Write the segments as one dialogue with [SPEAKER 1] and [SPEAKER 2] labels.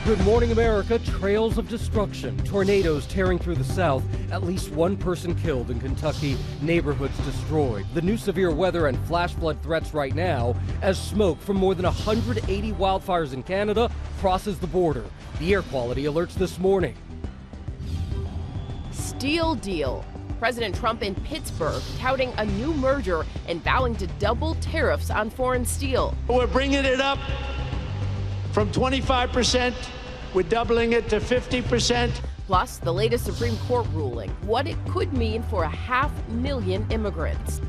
[SPEAKER 1] Good morning, America. Trails of destruction. Tornadoes tearing through the South. At least one person killed in Kentucky. Neighborhoods destroyed. The new severe weather and flash flood threats right now as smoke from more than 180 wildfires in Canada crosses the border. The air quality alerts this morning.
[SPEAKER 2] Steel deal. President Trump in Pittsburgh touting a new merger and vowing to double tariffs on foreign steel.
[SPEAKER 3] We're bringing it up from 25%. We're doubling it to 50%.
[SPEAKER 2] Plus, the latest Supreme Court ruling, what it could mean for 500,000 immigrants.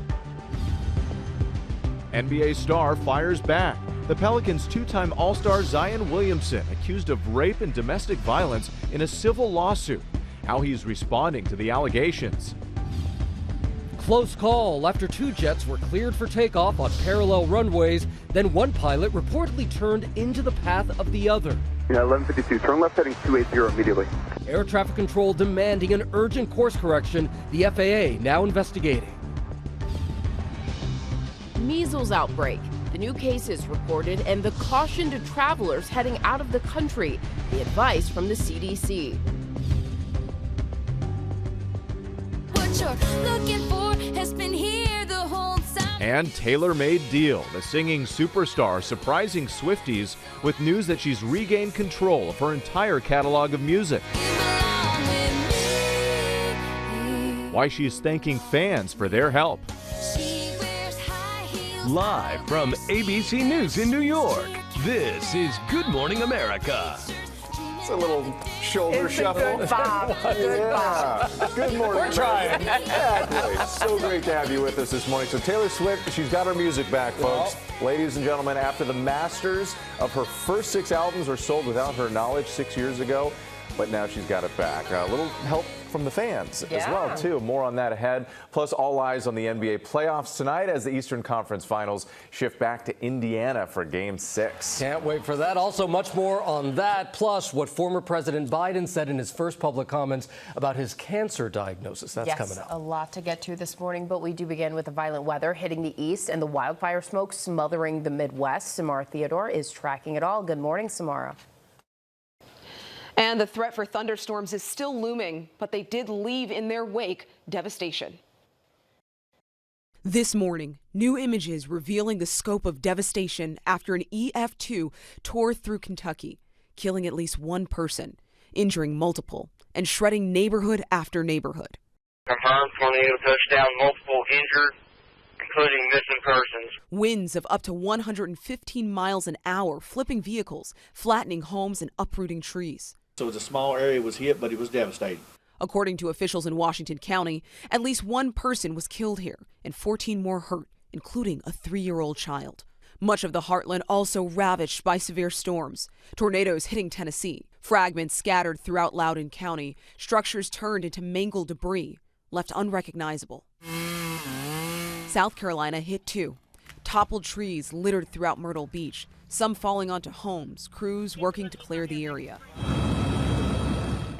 [SPEAKER 4] NBA star fires back. The Pelicans' two-time All-Star Zion Williamson accused of rape and domestic violence in a civil lawsuit. How he's responding to the allegations.
[SPEAKER 1] Close call after two jets were cleared for takeoff on parallel runways. Then one pilot reportedly turned into the path of the other.
[SPEAKER 5] 1152, turn left heading 280 immediately.
[SPEAKER 1] Air traffic control demanding an urgent course correction. The FAA now investigating.
[SPEAKER 2] Measles outbreak. The new cases reported and the caution to travelers heading out of the country. The advice from the CDC.
[SPEAKER 6] What you're looking for has been here the whole time.
[SPEAKER 4] And tailor-made deal. The singing superstar surprising Swifties with news that she's regained control of her entire catalog of music. Why she's thanking fans for their help.
[SPEAKER 7] Live from ABC News in New York, this is Good Morning America.
[SPEAKER 8] It's a little shoulder shuffle.
[SPEAKER 2] Good Bob. Good Bob.
[SPEAKER 8] Good morning.
[SPEAKER 7] We're trying.
[SPEAKER 8] Exactly. It's so great to have you with us this morning. So Taylor Swift, she's got her music back, folks. Ladies and gentlemen, after the masters of her first 6 albums were sold without her knowledge 6 years ago, but now she's got it back. A little help from the fans as well, too. More on that ahead. Plus, all eyes on the NBA playoffs tonight as the Eastern Conference Finals shift back to Indiana for Game 6.
[SPEAKER 1] Can't wait for that. Also, much more on that. Plus, what former President Biden said in his first public comments about his cancer diagnosis. That's coming up.
[SPEAKER 2] A lot to get to this morning, but we do begin with the violent weather hitting the east and the wildfire smoke smothering the Midwest. Samara Theodore is tracking it all. Good morning, Samara.
[SPEAKER 9] And the threat for thunderstorms is still looming, but they did leave in their wake devastation.
[SPEAKER 10] This morning, new images revealing the scope of devastation after an EF2 tore through Kentucky, killing at least one person, injuring multiple, and shredding neighborhood after neighborhood.
[SPEAKER 11] Confirmed tornado touchdown, multiple injured, including missing persons.
[SPEAKER 10] Winds of up to 115 miles an hour, flipping vehicles, flattening homes, and uprooting trees.
[SPEAKER 12] So it was a small area was hit, but it was devastating.
[SPEAKER 10] According to officials in Washington County, at least one person was killed here and 14 more hurt, including a 3-year-old child. Much of the heartland also ravaged by severe storms. Tornadoes hitting Tennessee, fragments scattered throughout Loudoun County, structures turned into mangled debris, left unrecognizable. South Carolina hit too. Toppled trees littered throughout Myrtle Beach, some falling onto homes, crews working to clear the area.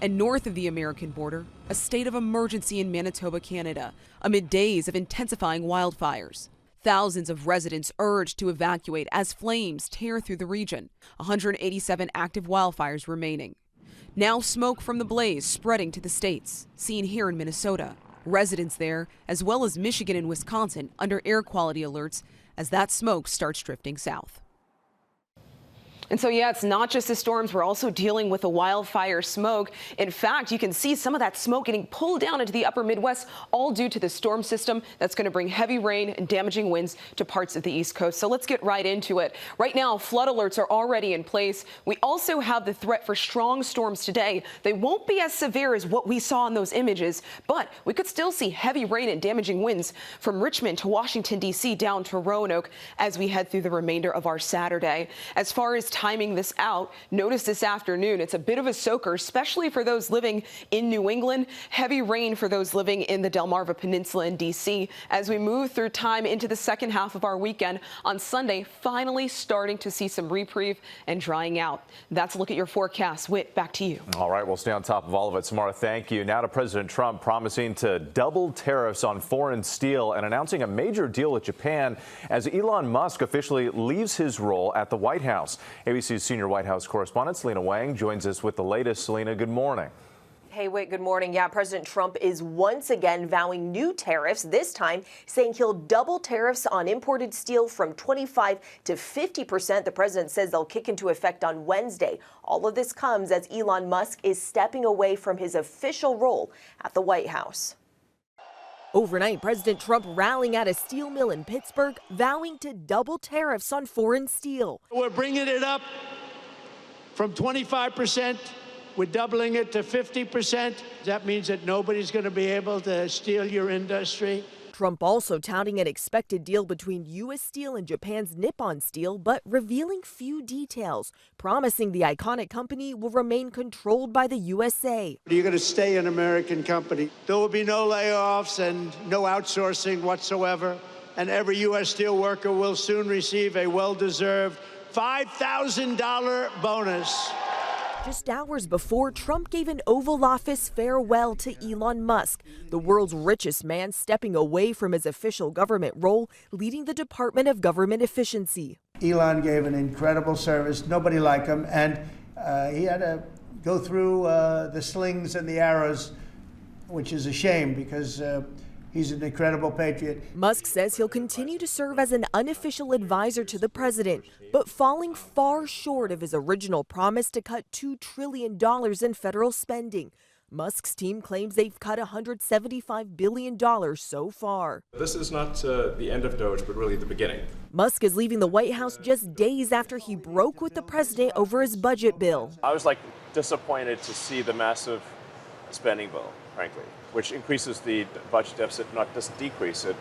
[SPEAKER 10] And north of the American border, a state of emergency in Manitoba, Canada, amid days of intensifying wildfires. Thousands of residents urged to evacuate as flames tear through the region, 187 active wildfires remaining. Now smoke from the blaze spreading to the states, seen here in Minnesota. Residents there, as well as Michigan and Wisconsin, under air quality alerts as that smoke starts drifting south.
[SPEAKER 9] And so, yeah, it's not just the storms. We're also dealing with the wildfire smoke. In fact, you can see some of that smoke getting pulled down into the upper Midwest, all due to the storm system that's going to bring heavy rain and damaging winds to parts of the East Coast. So let's get right into it. Right now, flood alerts are already in place. We also have the threat for strong storms today. They won't be as severe as what we saw in those images, but we could still see heavy rain and damaging winds from Richmond to Washington, D.C. down to Roanoke as we head through the remainder of our Saturday. As far as timing this out, notice this afternoon, it's a bit of a soaker, especially for those living in New England. Heavy rain for those living in the Delmarva Peninsula in D.C. as we move through time into the second half of our weekend. On Sunday, finally starting to see some reprieve and drying out. That's a look at your forecast. Whit, back to you.
[SPEAKER 8] All right, we'll stay on top of all of it. Samara, thank you. Now to President Trump promising to double tariffs on foreign steel and announcing a major deal with Japan as Elon Musk officially leaves his role at the White House. ABC's senior White House correspondent Selena Wang joins us with the latest. Selena, good morning.
[SPEAKER 13] Hey, wait, good morning. Yeah, President Trump is once again vowing new tariffs, this time saying he'll double tariffs on imported steel from 25 to 50%. The president says they'll kick into effect on Wednesday. All of this comes as Elon Musk is stepping away from his official role at the White House.
[SPEAKER 14] Overnight, President Trump rallying at a steel mill in Pittsburgh, vowing to double tariffs on foreign steel.
[SPEAKER 3] We're bringing it up from 25%. We're doubling it to 50%. That means that nobody's going to be able to steal your industry.
[SPEAKER 14] Trump also touting an expected deal between U.S. Steel and Japan's Nippon Steel, but revealing few details, promising the iconic company will remain controlled by the USA.
[SPEAKER 3] You're going to stay an American company. There will be no layoffs and no outsourcing whatsoever, and every U.S. Steel worker will soon receive a well-deserved $5,000 bonus.
[SPEAKER 14] Just hours before, Trump gave an Oval Office farewell to Elon Musk, the world's richest man stepping away from his official government role, leading the Department of Government Efficiency.
[SPEAKER 3] Elon gave an incredible service, nobody like him, and he had to go through the slings and the arrows, which is a shame because he's an incredible patriot.
[SPEAKER 14] Musk says he'll continue to serve as an unofficial advisor to the president, but falling far short of his original promise to cut $2 trillion in federal spending. Musk's team claims they've cut $175 billion so far.
[SPEAKER 15] This is not the end of Doge, but really the beginning.
[SPEAKER 14] Musk is leaving the White House just days after he broke with the president over his budget bill.
[SPEAKER 15] I was disappointed to see the massive spending bill, frankly, which increases the budget deficit, not just decrease it,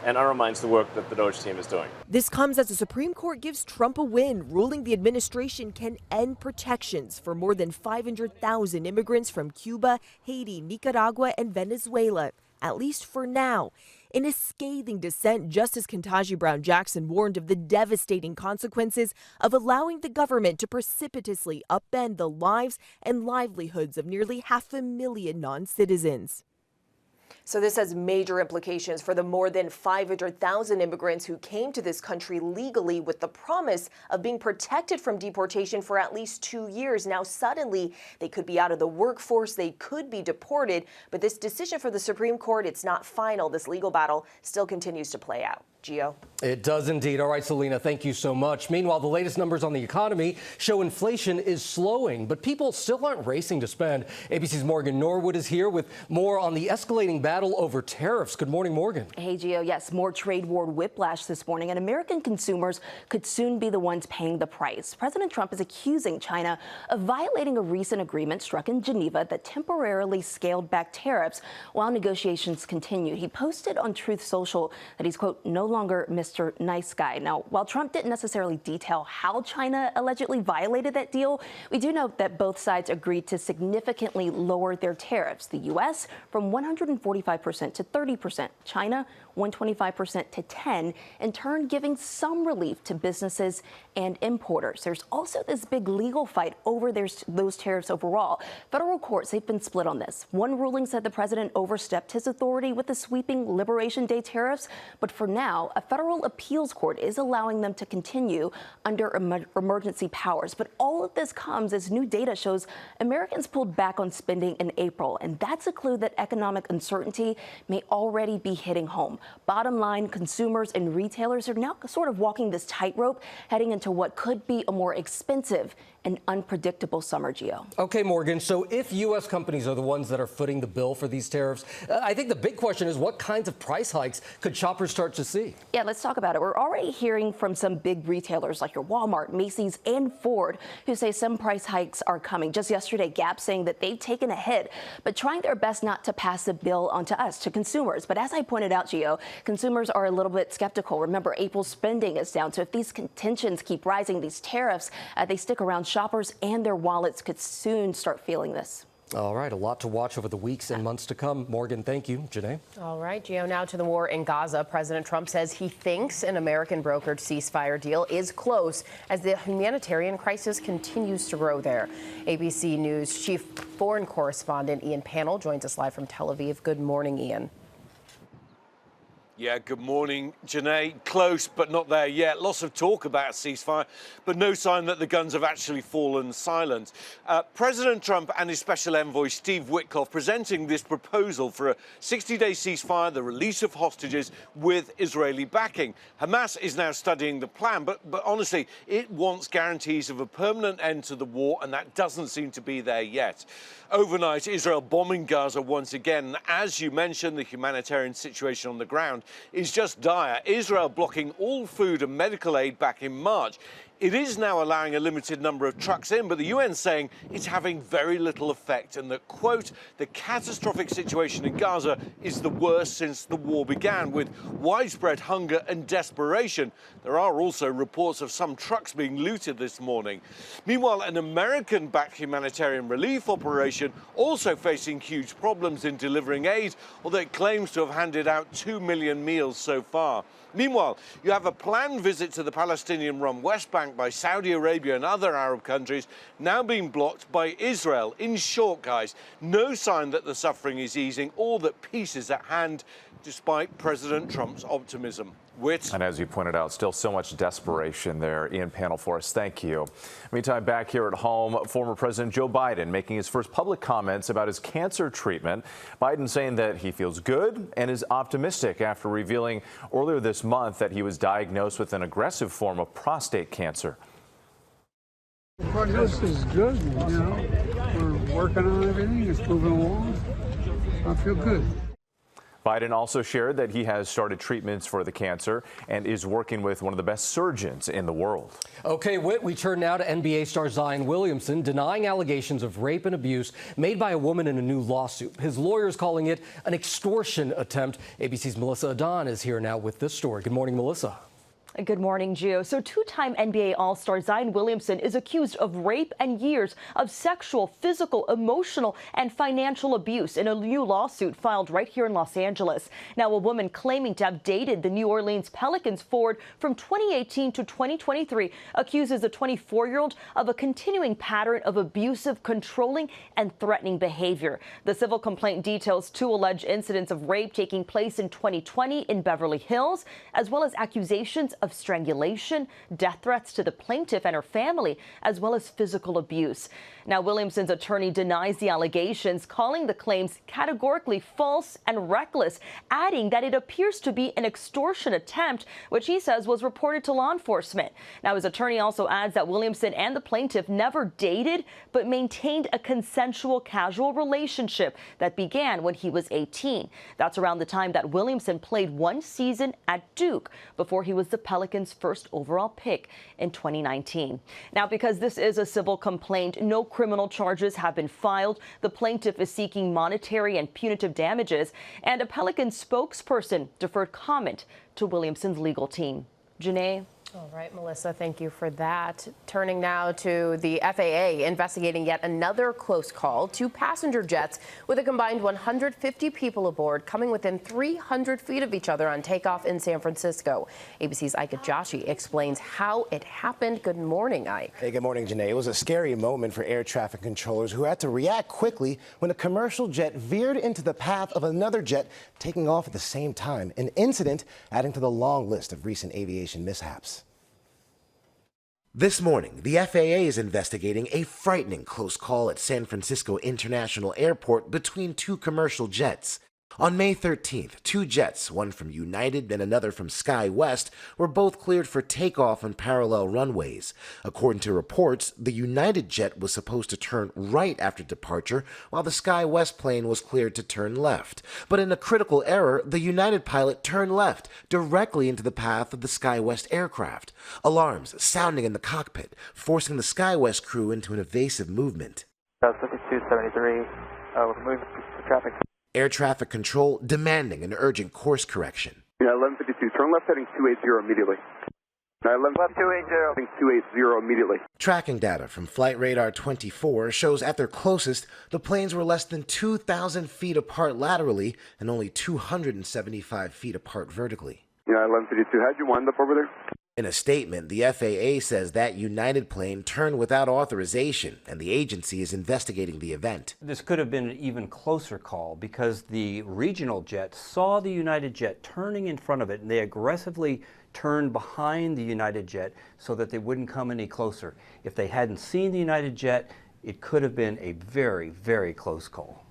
[SPEAKER 15] and undermines the work that the Doge team is doing.
[SPEAKER 14] This comes as the Supreme Court gives Trump a win, ruling the administration can end protections for more than 500,000 immigrants from Cuba, Haiti, Nicaragua, and Venezuela, at least for now. In a scathing dissent, Justice Ketanji Brown Jackson warned of the devastating consequences of allowing the government to precipitously upend the lives and livelihoods of nearly 500,000 non-citizens.
[SPEAKER 13] So this has major implications for the more than 500,000 immigrants who came to this country legally with the promise of being protected from deportation for at least 2 years. Now, suddenly, they could be out of the workforce, they could be deported. But this decision for the Supreme Court, it's not final. This legal battle still continues to play out. Gio?
[SPEAKER 1] It does indeed. All right, Selena, thank you so much. Meanwhile, the latest numbers on the economy show inflation is slowing, but people still aren't racing to spend. ABC's Morgan Norwood is here with more on the escalating battle over tariffs. Good morning, Morgan.
[SPEAKER 16] Hey, Gio. Yes, more trade war whiplash this morning, and American consumers could soon be the ones paying the price. President Trump is accusing China of violating a recent agreement struck in Geneva that temporarily scaled back tariffs while negotiations continued. He posted on Truth Social that he's, quote, no longer Mr. Nice Guy. Now, while Trump didn't necessarily detail how China allegedly violated that deal, we do know that both sides agreed to significantly lower their tariffs. The U.S. from 145% to 30%, China 125% to 10%, in turn giving some relief to businesses and importers. There's also this big legal fight over those tariffs overall. Federal courts, they've been split on this. One ruling said the president overstepped his authority with the sweeping Liberation Day tariffs, but for now, a federal appeals court is allowing them to continue under emergency powers. But all of this comes as new data shows Americans pulled back on spending in April, and that's a clue that economic uncertainty may already be hitting home. Bottom line, consumers and retailers are now sort of walking this tightrope, heading into what could be a more expensive and unpredictable summer, Gio.
[SPEAKER 1] Okay, Morgan, so if U.S. companies are the ones that are footing the bill for these tariffs, I think the big question is what kinds of price hikes could shoppers start to see?
[SPEAKER 16] Yeah, let's talk about it. We're already hearing from some big retailers like your Walmart, Macy's, and Ford, who say some price hikes are coming. Just yesterday, Gap saying that they've taken a hit, but trying their best not to pass the bill on to us, to consumers. But as I pointed out, Gio, consumers are a little bit skeptical. Remember, April's spending is down, so if these tensions keep rising, these tariffs, they stick around, shoppers and their wallets could soon start feeling this.
[SPEAKER 1] All right, a lot to watch over the weeks and months to come. Morgan, thank you. Janae?
[SPEAKER 2] All right, Gio, now to the war in Gaza. President Trump says he thinks an American brokered ceasefire deal is close as the humanitarian crisis continues to grow there. ABC News chief foreign correspondent Ian Pannell joins us live from Tel Aviv. Good morning, Ian.
[SPEAKER 17] Yeah, good morning, Janae. Close, but not there yet. Lots of talk about a ceasefire, but no sign that the guns have actually fallen silent. President Trump and his special envoy, Steve Witkoff, presenting this proposal for a 60-day ceasefire, the release of hostages with Israeli backing. Hamas is now studying the plan, but honestly, it wants guarantees of a permanent end to the war, and that doesn't seem to be there yet. Overnight, Israel bombing Gaza once again. As you mentioned, the humanitarian situation on the ground is just dire. Israel blocking all food and medical aid back in March. It is now allowing a limited number of trucks in, but the UN saying it's having very little effect and that, quote, the catastrophic situation in Gaza is the worst since the war began, with widespread hunger and desperation. There are also reports of some trucks being looted this morning. Meanwhile, an American-backed humanitarian relief operation also facing huge problems in delivering aid, although it claims to have handed out 2 million meals so far. Meanwhile, you have a planned visit to the Palestinian-run West Bank by Saudi Arabia and other Arab countries now being blocked by Israel. In short, guys, no sign that the suffering is easing or that peace is at hand, despite President Trump's optimism.
[SPEAKER 8] And as you pointed out, still so much desperation there. Ian Panel for us, thank you. Meantime, back here at home, former President Joe Biden making his first public comments about his cancer treatment. Biden saying that he feels good and is optimistic after revealing earlier this month that he was diagnosed with an aggressive form of prostate cancer.
[SPEAKER 18] The prognosis is good, you know. We're working on everything. It's moving along. I feel good.
[SPEAKER 8] Biden also shared that he has started treatments for the cancer and is working with one of the best surgeons in the world.
[SPEAKER 1] Okay, Whit, we turn now to NBA star Zion Williamson denying allegations of rape and abuse made by a woman in a new lawsuit. His lawyers calling it an extortion attempt. ABC's Melissa Adon is here now with this story. Good morning, Melissa.
[SPEAKER 19] Good morning, Gio. So two-time NBA All-Star Zion Williamson is accused of rape and years of sexual, physical, emotional, and financial abuse in a new lawsuit filed right here in Los Angeles. Now, a woman claiming to have dated the New Orleans Pelicans forward from 2018 to 2023 accuses a 24-year-old of a continuing pattern of abusive, controlling, and threatening behavior. The civil complaint details 2 alleged incidents of rape taking place in 2020 in Beverly Hills, as well as accusations of strangulation, death threats to the plaintiff and her family, as well as physical abuse. Now, Williamson's attorney denies the allegations, calling the claims categorically false and reckless, adding that it appears to be an extortion attempt, which he says was reported to law enforcement. Now, his attorney also adds that Williamson and the plaintiff never dated, but maintained a consensual casual relationship that began when he was 18. That's around the time that Williamson played 1 season at Duke before he was the Pelicans' first overall pick in 2019. Now, because this is a civil complaint, no criminal charges have been filed. The plaintiff is seeking monetary and punitive damages, and a Pelicans spokesperson deferred comment to Williamson's legal team. Janae.
[SPEAKER 2] All right, Melissa, thank you for that. Turning now to the FAA investigating yet another close call. 2 passenger jets with a combined 150 people aboard coming within 300 feet of each other on takeoff in San Francisco. ABC's Ike Joshi explains how it happened. Good morning, Ike.
[SPEAKER 20] Hey, good morning, Janae. It was a scary moment for air traffic controllers who had to react quickly when a commercial jet veered into the path of another jet taking off at the same time, an incident adding to the long list of recent aviation mishaps. This morning, the FAA is investigating a frightening close call at San Francisco International Airport between 2 commercial jets. On May 13th, 2 jets, one from United and another from SkyWest, were both cleared for takeoff on parallel runways. According to reports, the United jet was supposed to turn right after departure, while the SkyWest plane was cleared to turn left. But in a critical error, the United pilot turned left, directly into the path of the SkyWest aircraft. Alarms sounding in the cockpit, forcing the SkyWest crew into an evasive movement.
[SPEAKER 5] 5273, we're moving to traffic.
[SPEAKER 20] Air traffic control demanding an urgent course correction.
[SPEAKER 5] Yeah, 1152, turn left heading 280 immediately. 11 left 280. Heading 280 immediately.
[SPEAKER 20] Tracking data from Flight Radar 24 shows at their closest, the planes were less than 2,000 feet apart laterally and only 275 feet apart vertically.
[SPEAKER 5] Yeah, 1152, how'd you wind up over there?
[SPEAKER 20] In a statement, the FAA says that United plane turned without authorization, and the agency is investigating the event.
[SPEAKER 21] This could have been an even closer call because the regional jet saw the United jet turning in front of it, and they aggressively turned behind the United jet so that they wouldn't come any closer. If they hadn't seen the United jet, it could have been a very, very close call.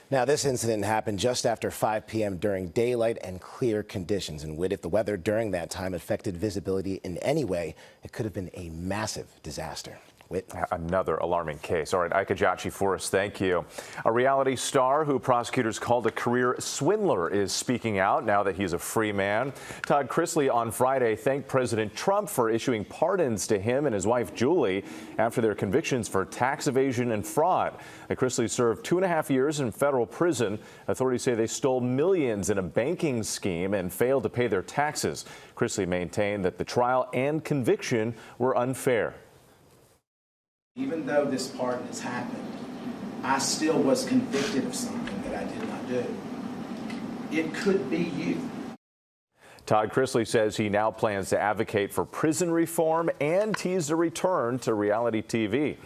[SPEAKER 20] Now, this incident happened just after 5 p.m. during daylight and clear conditions. And if the weather during that time affected visibility in any way, it could have been a massive disaster. Whit.
[SPEAKER 8] Another alarming case. All right, Ike Ajachi for us, thank you. A reality star who prosecutors called a career swindler is speaking out now that he's a free man. Todd Chrisley on Friday thanked President Trump for issuing pardons to him and his wife Julie after their convictions for tax evasion and fraud. Chrisley served 2.5 years in federal prison. Authorities say they stole millions in a banking scheme and failed to pay their taxes. Chrisley maintained that the trial and conviction were unfair.
[SPEAKER 22] Even though this pardon has happened, I still was convicted of something that I did not do. It could be you.
[SPEAKER 8] Todd Chrisley says he now plans to advocate for prison reform and teased a return to reality TV.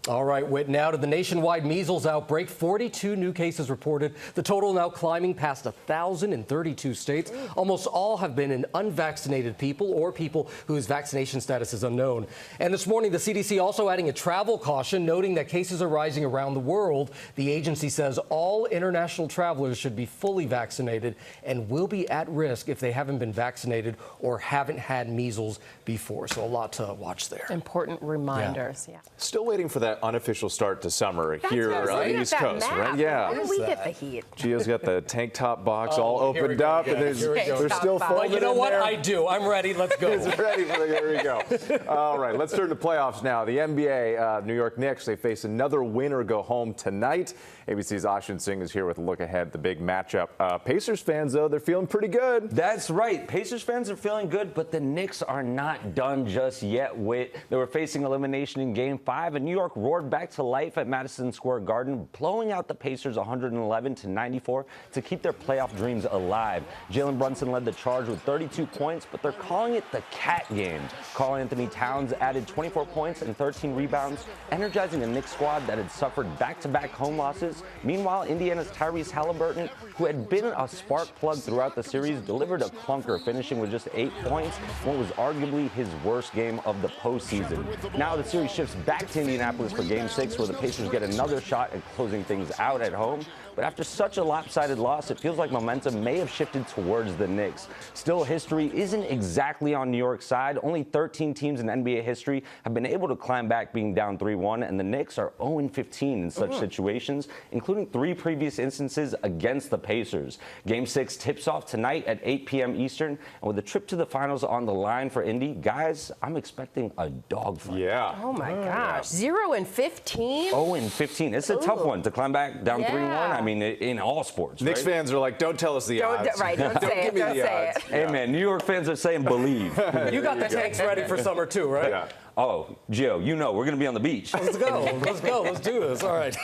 [SPEAKER 1] All right, Whit, now to the nationwide measles outbreak. 42 new cases reported. The total now climbing past 1,000 in 32 states. Almost all have been in unvaccinated people or people whose vaccination status is unknown. And this morning, the CDC also adding a travel caution, noting that cases are rising around the world. The agency says all international travelers should be fully vaccinated and will be at risk if they haven't been vaccinated or haven't had measles before. So a lot to watch there.
[SPEAKER 2] Important reminders. Yeah.
[SPEAKER 8] Still waiting for that unofficial start to summer here on the East Coast, right?
[SPEAKER 2] Yeah. When do we get the heat?
[SPEAKER 8] Gio's got the tank top box all opened up, and they're still folded.
[SPEAKER 1] Well, you know what?
[SPEAKER 8] There.
[SPEAKER 1] I do. I'm ready. Let's go.
[SPEAKER 8] He's ready for the, here we go. All right, let's turn to playoffs now. The NBA, New York Knicks, they face another win or go home tonight. ABC's Ashin Singh is here with a look ahead, the big matchup. Pacers fans, though, they're feeling pretty good.
[SPEAKER 23] That's right. Pacers fans are feeling good, but the Knicks are not done just yet, Whit. They were facing elimination in Game 5, and New York roared back to life at Madison Square Garden, blowing out the Pacers 111-94 to keep their playoff dreams alive. Jalen Brunson led the charge with 32 points, but they're calling it the cat game. Karl Anthony Towns added 24 points and 13 rebounds, energizing a Knicks squad that had suffered back-to-back home losses. Meanwhile, Indiana's Tyrese Halliburton, who had been a spark plug throughout the series, delivered a clunker, finishing with just 8 points, what was arguably his worst game of the postseason. Now the series shifts back to Indianapolis for Game 6, where the Pacers get another shot at closing things out at home. But after such a lopsided loss, it feels like momentum may have shifted towards the Knicks. Still, history isn't exactly on New York's side. Only 13 teams in NBA history have been able to climb back being down 3-1, and the Knicks are 0-15 in such situations, including 3 previous instances against the Pacers. Game 6 tips off tonight at 8 p.m. Eastern, and with a trip to the finals on the line for Indy, guys, I'm expecting a dogfight.
[SPEAKER 8] Yeah.
[SPEAKER 2] Oh my gosh. 0-15?
[SPEAKER 23] 0-15. It's a tough one to climb back down 3-1. I mean, in all sports.
[SPEAKER 8] Knicks fans are like, don't tell us the odds.
[SPEAKER 2] Right, don't say it. Don't say it.
[SPEAKER 23] Hey, man, New York fans are saying believe.
[SPEAKER 1] You got the tanks ready for summer too, right?
[SPEAKER 23] Yeah. Oh, Gio, you know, we're going to be on the beach.
[SPEAKER 1] Let's go. Let's go. Let's do this. All right.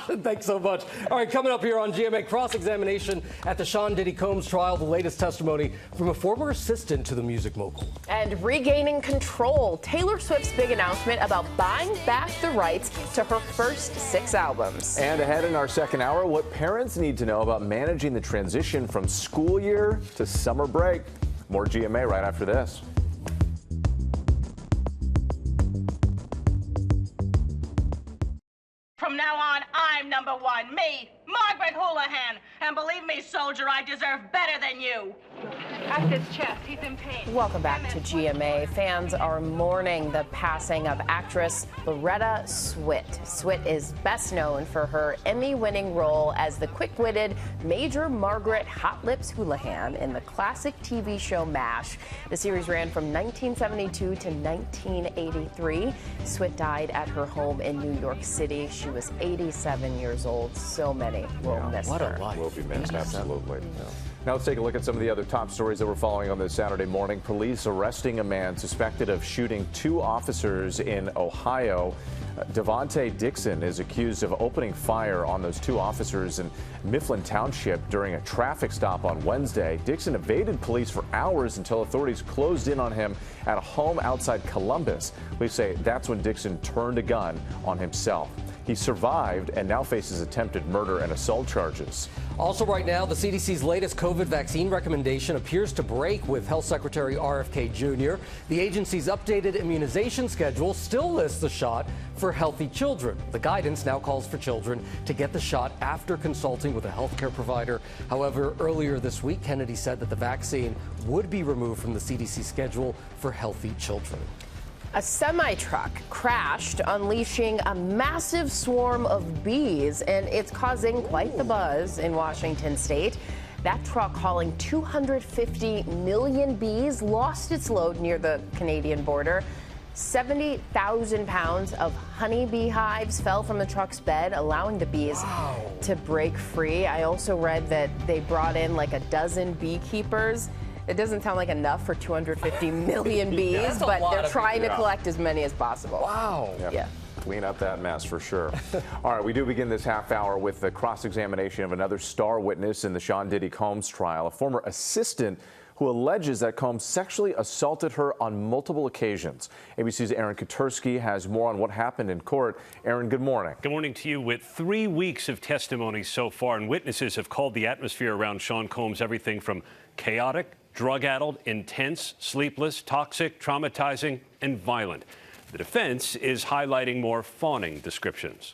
[SPEAKER 1] Thanks so much. All right, coming up here on GMA, cross-examination at the Sean Diddy Combs trial, the latest testimony from a former assistant to the music mogul.
[SPEAKER 2] And regaining control, Taylor Swift's big announcement about buying back the rights to her first 6 albums.
[SPEAKER 8] And ahead in our second hour, what parents need to know about managing the transition from school year to summer break. More GMA right after this.
[SPEAKER 24] From now on, I'm number one. Me, Margaret Houlihan. And believe me, soldier, I deserve better than you. At his chest, he's in pain.
[SPEAKER 2] Welcome back to GMA. Fans are mourning the passing of actress Loretta Swit. Swit is best known for her Emmy-winning role as the quick-witted Major Margaret Hot Lips Houlihan in the classic TV show MASH. The series ran from 1972 to 1983. Swit died at her home in New York City. She was 87 years old. So many will miss her.
[SPEAKER 8] Will be missed, absolutely. Yeah. Now let's take a look at some of the other top stories that we're following on this Saturday morning. Police arresting a man suspected of shooting 2 officers in Ohio. Devontae Dixon is accused of opening fire on those 2 officers in Mifflin Township during a traffic stop on Wednesday. Dixon evaded police for hours until authorities closed in on him at a home outside Columbus. Police say that's when Dixon turned a gun on himself. He survived and now faces attempted murder and assault charges.
[SPEAKER 1] Also right now, the CDC's latest COVID vaccine recommendation appears to break with Health Secretary RFK Jr. The agency's updated immunization schedule still lists the shot for healthy children. The guidance now calls for children to get the shot after consulting with a healthcare provider. However, earlier this week, Kennedy said that the vaccine would be removed from the CDC schedule for healthy children.
[SPEAKER 2] A semi-truck crashed, unleashing a massive swarm of bees, and it's causing quite the buzz in Washington state. That truck hauling 250 million bees lost its load near the Canadian border. 70,000 pounds of honeybee hives fell from the truck's bed, allowing the bees to break free. I also read that they brought in like a dozen beekeepers. It doesn't sound like enough for 250 million bees, but they're trying to collect as many as possible.
[SPEAKER 1] Wow.
[SPEAKER 8] Yep.
[SPEAKER 2] Yeah.
[SPEAKER 8] Clean up that mess for sure. All right, we do begin this half hour with the cross-examination of another star witness in the Sean Diddy Combs trial, a former assistant who alleges that Combs sexually assaulted her on multiple occasions. ABC's Aaron Katersky has more on what happened in court. Aaron, good morning.
[SPEAKER 4] Good morning to you. With 3 weeks of testimony so far, and witnesses have called the atmosphere around Sean Combs everything from chaotic, drug-addled, intense, sleepless, toxic, traumatizing, and violent. The defense is highlighting more fawning descriptions.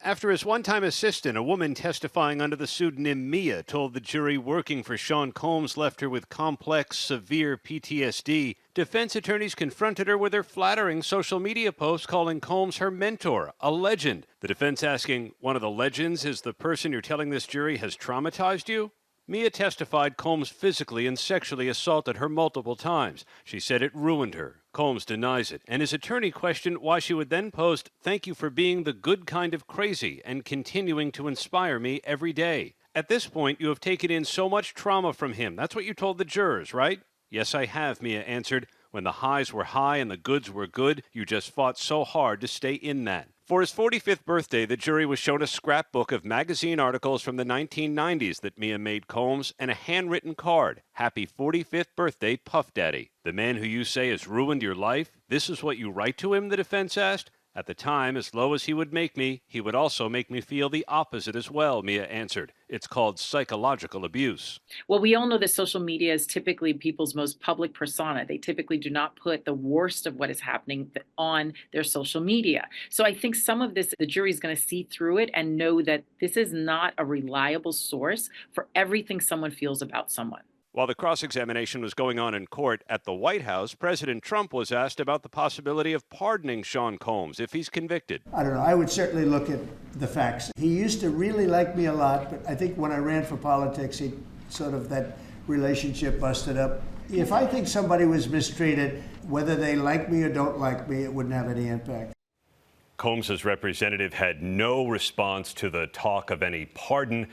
[SPEAKER 4] After his one-time assistant, a woman testifying under the pseudonym Mia, told the jury working for Sean Combs left her with complex, severe PTSD, defense attorneys confronted her with her flattering social media posts calling Combs her mentor, a legend. The defense asking, one of the legends is the person you're telling this jury has traumatized you? Mia testified Combs physically and sexually assaulted her multiple times. She said it ruined her. Combs denies it, and his attorney questioned why she would then post, "Thank you for being the good kind of crazy and continuing to inspire me every day." At this point, you have taken in so much trauma from him. That's what you told the jurors, right? Yes, I have, Mia answered. When the highs were high and the goods were good, you just fought so hard to stay in that. For his 45th birthday, the jury was shown a scrapbook of magazine articles from the 1990s that Mia made Combs and a handwritten card, "Happy 45th birthday, Puff Daddy." The man who you say has ruined your life, this is what you write to him, the defense asked. At the time, as low as he would make me, he would also make me feel the opposite as well, Mia answered. It's called psychological abuse.
[SPEAKER 6] Well, we all know that social media is typically people's most public persona. They typically do not put the worst of what is happening on their social media. So I think some of this, the jury is going to see through it and know that this is not a reliable source for everything someone feels about someone.
[SPEAKER 4] While the cross-examination was going on in court at the White House, President Trump was asked about the possibility of pardoning Sean Combs if he's convicted.
[SPEAKER 3] I don't know. I would certainly look at the facts. He used to really like me a lot, but I think when I ran for politics, that relationship busted up. If I think somebody was mistreated, whether they like me or don't like me, it wouldn't have any impact.
[SPEAKER 4] Combs' representative had no response to the talk of any pardon.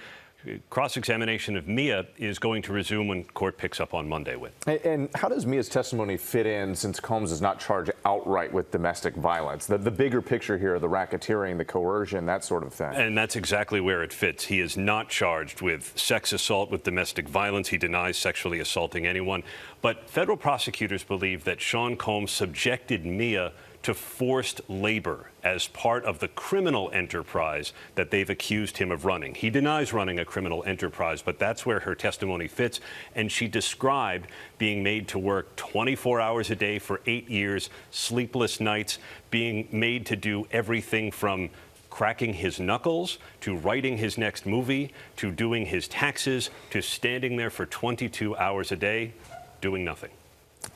[SPEAKER 4] Cross-examination of Mia is going to resume when court picks up on Monday with.
[SPEAKER 8] And how does Mia's testimony fit in since Combs is not charged outright with domestic violence? The bigger picture here, the racketeering, the coercion, that sort of thing.
[SPEAKER 4] And that's exactly where it fits. He is not charged with sex assault, with domestic violence. He denies sexually assaulting anyone. But federal prosecutors believe that Sean Combs subjected Mia to forced labor as part of the criminal enterprise that they've accused him of running. He denies running a criminal enterprise, but that's where her testimony fits. And she described being made to work 24 hours a day for 8 years, sleepless nights, being made to do everything from cracking his knuckles, to writing his next movie, to doing his taxes, to standing there for 22 hours a day, doing nothing.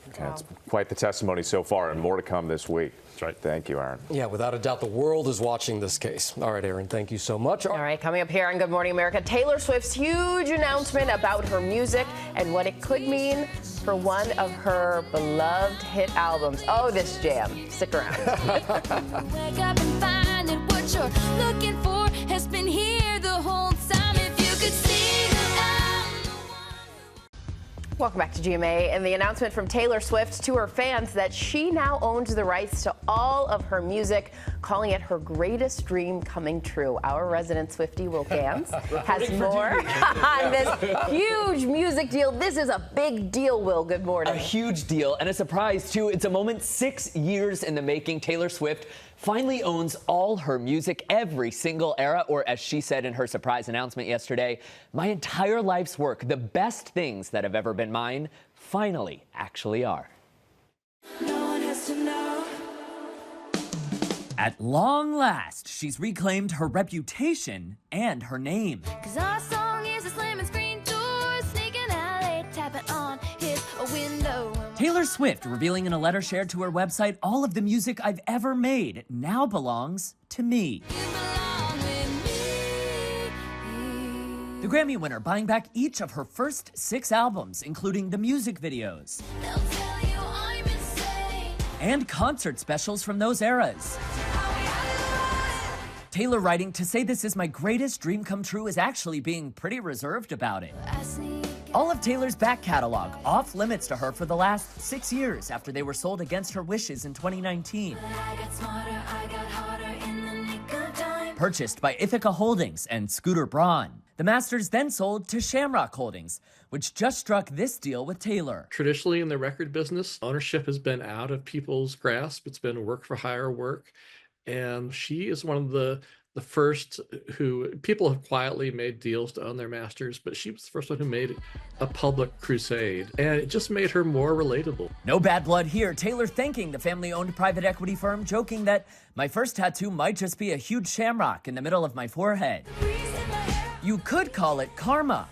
[SPEAKER 8] Okay, wow. It's quite the testimony so far, and more to come this week. That's right. Thank you, Aaron.
[SPEAKER 1] Yeah, without a doubt, the world is watching this case. All right, Aaron, thank you so much.
[SPEAKER 2] All right, coming up here on Good Morning America, Taylor Swift's huge announcement about her music and what it could mean for one of her beloved hit albums. Oh, this jam. Stick around.
[SPEAKER 7] Wake up and find that what you're looking for has been here the whole time. If you could see that I'm
[SPEAKER 2] Welcome back to GMA. And the announcement from Taylor Swift to her fans that she now owns the rights to all of her music, calling it her greatest dream coming true. Our resident Swiftie, Will Gans, has more on this huge music deal. This is a big deal, Will. Good morning.
[SPEAKER 9] A huge deal and a surprise, too. It's a moment 6 years in the making. Taylor Swift finally owns all her music, every single era, or as she said in her surprise announcement yesterday, my entire life's work, the best things that have ever been mine, finally actually are.
[SPEAKER 7] No one has to know.
[SPEAKER 10] At long last, she's reclaimed her reputation and her name.
[SPEAKER 7] 'Cause our song is a slamming screen door, sneaking alley, tapping on his window.
[SPEAKER 10] Taylor Swift revealing in a letter shared to her website, all of the music I've ever made now belongs to me. The Grammy winner buying back each of her first 6 albums, including the music videos and concert specials from those eras. Taylor writing, to say this is my greatest dream come true is actually being pretty reserved about it. All of Taylor's back catalog off limits to her for the last 6 years after they were sold against her wishes in 2019. Purchased by Ithaca Holdings and Scooter Braun. The masters then sold to Shamrock Holdings, which just struck this deal with Taylor.
[SPEAKER 11] Traditionally in the record business, ownership has been out of people's grasp. It's been work for hire work. And she is one of the first who, people have quietly made deals to own their masters, but she was the first one who made a public crusade. And it just made her more relatable.
[SPEAKER 10] No bad blood here. Taylor thanking the family-owned private equity firm, joking that my first tattoo might just be a huge shamrock in the middle of my forehead. You could call it karma.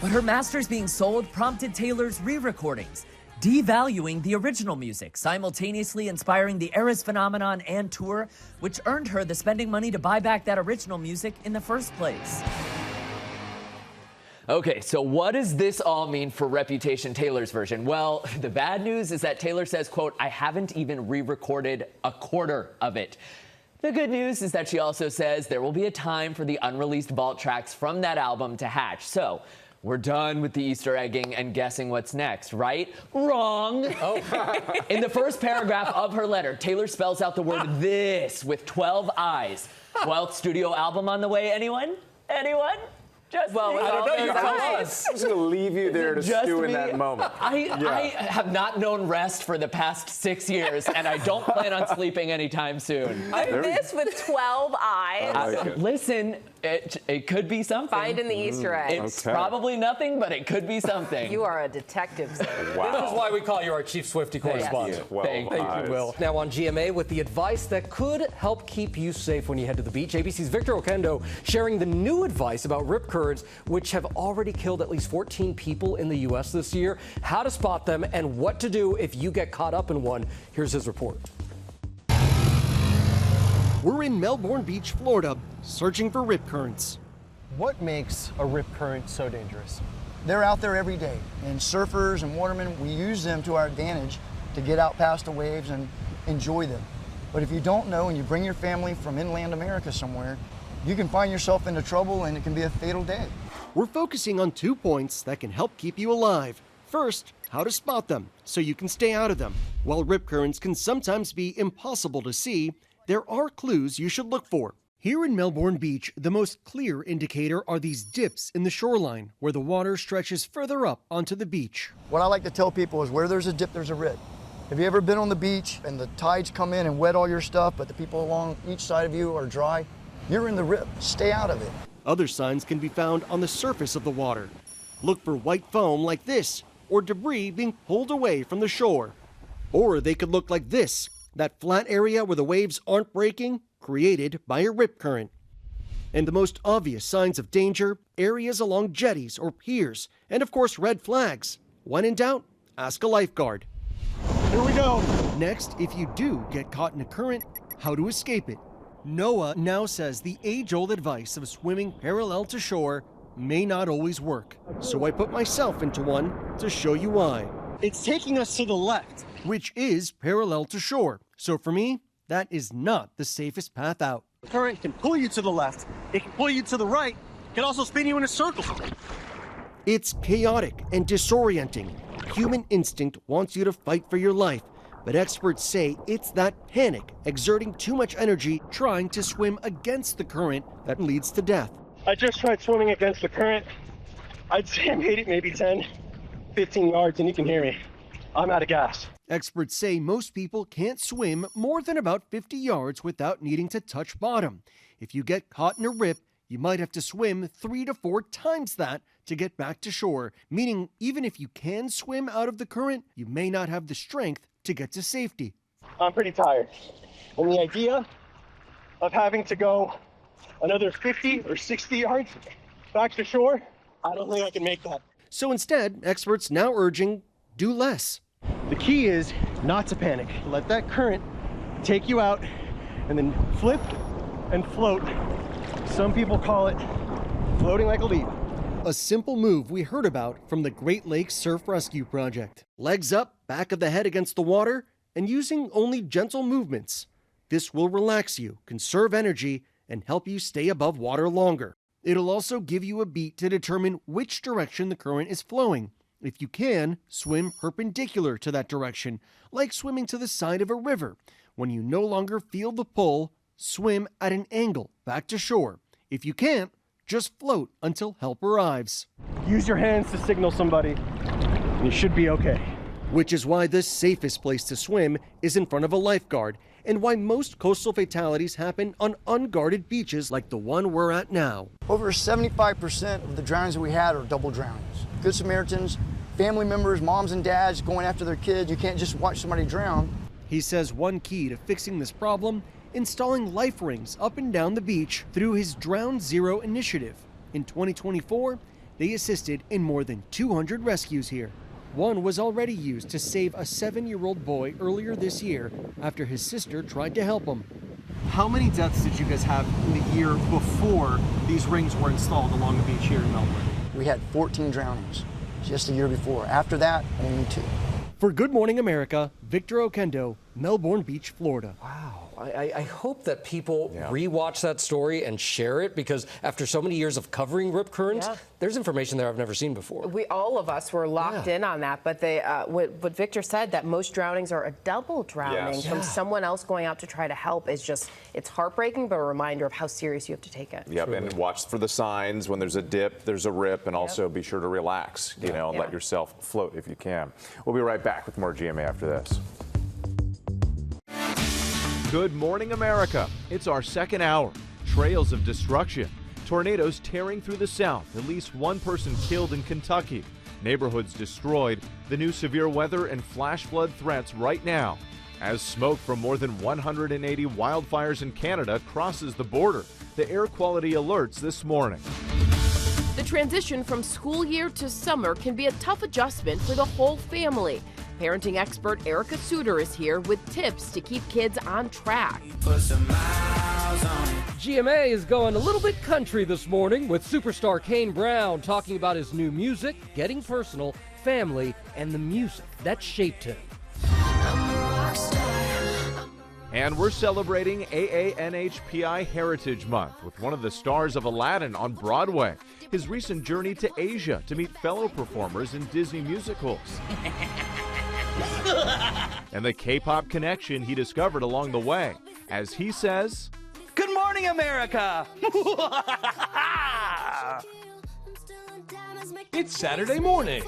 [SPEAKER 10] But her masters being sold prompted Taylor's re-recordings, devaluing the original music, simultaneously inspiring the Eras phenomenon and tour, which earned her the spending money to buy back that original music in the first place.
[SPEAKER 9] Okay, so what does this all mean for Reputation Taylor's version? Well, the bad news is that Taylor says, quote, I haven't even re-recorded a quarter of it. The good news is that she also says there will be a time for the unreleased vault tracks from that album to hatch. So we're done with the Easter egging and guessing what's next, right? Wrong. Oh. In the first paragraph of her letter, Taylor spells out the word this with 12 I's. 12th studio album on the way, anyone? Anyone? Just
[SPEAKER 8] well,
[SPEAKER 9] me.
[SPEAKER 8] I don't know. You tell us. I'm just going to leave you there to stew in that moment.
[SPEAKER 9] I have not known rest for the past 6 years, and I don't plan on sleeping anytime soon.
[SPEAKER 2] This with 12 eyes.
[SPEAKER 9] Listen, it could be something.
[SPEAKER 2] Find in the Easter eggs.
[SPEAKER 9] It's probably nothing, but it could be something.
[SPEAKER 2] You are a detective, sir.
[SPEAKER 1] Wow. This is why we call you our chief Swiftie correspondent.
[SPEAKER 9] Thank
[SPEAKER 1] you, Will. Now on GMA with the advice that could help keep you safe when you head to the beach. ABC's Victor Okendo sharing the new advice about rip currents, which have already killed at least 14 people in the U.S. this year, how to spot them, and what to do if you get caught up in one. Here's his report.
[SPEAKER 12] We're in Melbourne Beach, Florida, searching for rip currents.
[SPEAKER 25] What makes a rip current so dangerous? They're out there every day, and surfers and watermen, we use them to our advantage to get out past the waves and enjoy them. But if you don't know and you bring your family from inland America somewhere, you can find yourself into trouble and it can be a fatal day.
[SPEAKER 12] We're focusing on 2 points that can help keep you alive. First, how to spot them so you can stay out of them. While rip currents can sometimes be impossible to see, there are clues you should look for. Here in Melbourne Beach, the most clear indicator are these dips in the shoreline where the water stretches further up onto the beach.
[SPEAKER 25] What I like to tell people is where there's a dip, there's a rip. Have you ever been on the beach and the tides come in and wet all your stuff, but the people along each side of you are dry? You're in the rip. Stay out of it.
[SPEAKER 12] Other signs can be found on the surface of the water. Look for white foam like this, or debris being pulled away from the shore. Or they could look like this, that flat area where the waves aren't breaking, created by a rip current. And the most obvious signs of danger, areas along jetties or piers, and of course red flags. When in doubt, ask a lifeguard.
[SPEAKER 25] Here we go.
[SPEAKER 12] Next, if you do get caught in a current, how to escape it. NOAA now says the age-old advice of swimming parallel to shore may not always work. So I put myself into one to show you why.
[SPEAKER 25] It's taking us to the left.
[SPEAKER 12] Which is parallel to shore. So for me, that is not the safest path out.
[SPEAKER 25] The current can pull you to the left. It can pull you to the right.
[SPEAKER 13] can also spin you in a circle.
[SPEAKER 12] It's chaotic and disorienting. Human instinct wants you to fight for your life, but experts say it's that panic exerting too much energy trying to swim against the current that leads to death.
[SPEAKER 13] I just tried swimming against the current. I'd say I made it maybe 10, 15 yards, and you can hear me. I'm out of gas.
[SPEAKER 12] Experts say most people can't swim more than about 50 yards without needing to touch bottom. If you get caught in a rip, you might have to swim 3 to 4 times that to get back to shore, meaning even if you can swim out of the current, you may not have the strength to get to safety.
[SPEAKER 13] I'm pretty tired. And the idea of having to go another 50 or 60 yards back to shore, I don't think I can make that.
[SPEAKER 12] So instead, experts now urging do less.
[SPEAKER 13] The key is not to panic. Let that current take you out and then flip and float. Some people call it floating like a leaf.
[SPEAKER 12] A simple move we heard about from the Great Lakes Surf Rescue Project. Legs up, back of the head against the water, and using only gentle movements. This will relax you, conserve energy, and help you stay above water longer. It'll also give you a beat to determine which direction the current is flowing. If you can, swim perpendicular to that direction, like swimming to the side of a river. When you no longer feel the pull, swim at an angle back to shore. If you can't, just float until help arrives.
[SPEAKER 13] Use your hands to signal somebody, and you should be okay.
[SPEAKER 12] Which is why the safest place to swim is in front of a lifeguard, and why most coastal fatalities happen on unguarded beaches like the one we're at now.
[SPEAKER 25] Over 75% of the drownings that we had are double drownings. Good Samaritans, family members, moms and dads going after their kids. You can't just watch somebody drown.
[SPEAKER 12] He says one key to fixing this problem, installing life rings up and down the beach through his Drown Zero initiative. In 2024, they assisted in more than 200 rescues here. One was already used to save a 7-year-old boy earlier this year after his sister tried to help him.
[SPEAKER 14] How many deaths did you guys have in the year before these rings were installed along the beach here in Melbourne?
[SPEAKER 25] We had 14 drownings just a year before. After that, only 2.
[SPEAKER 12] For Good Morning America, Victor Oquendo, Melbourne Beach, Florida.
[SPEAKER 1] Wow. I hope that people rewatch that story and share it, because after so many years of covering rip currents, there's information there I've never seen before.
[SPEAKER 2] All of us were locked in on that, but what Victor said, that most drownings are a double drowning from someone else going out to try to help, is just, it's heartbreaking, but a reminder of how serious you have to take it.
[SPEAKER 8] Yep, and watch for the signs. When there's a dip, there's a rip, and also be sure to relax, you know, and let yourself float if you can. We'll be right back with more GMA after this.
[SPEAKER 15] Good morning, America. It's our second hour. Trails of destruction. Tornadoes tearing through the South. At least one person killed in Kentucky. Neighborhoods destroyed. The new severe weather and flash flood threats right now. As smoke from more than 180 wildfires in Canada crosses the border. The air quality alerts this morning.
[SPEAKER 16] The transition from school year to summer can be a tough adjustment for the whole family. Parenting expert Erica Suter is here with tips to keep kids on track.
[SPEAKER 1] GMA is going a little bit country this morning with superstar Kane Brown talking about his new music, getting personal, family, and the music that shaped him.
[SPEAKER 15] And we're celebrating AANHPI Heritage Month with one of the stars of Aladdin on Broadway. His recent journey to Asia to meet fellow performers in Disney musicals. And the K-pop connection he discovered along the way. As he says,
[SPEAKER 17] "Good morning, America!"
[SPEAKER 26] It's Saturday morning.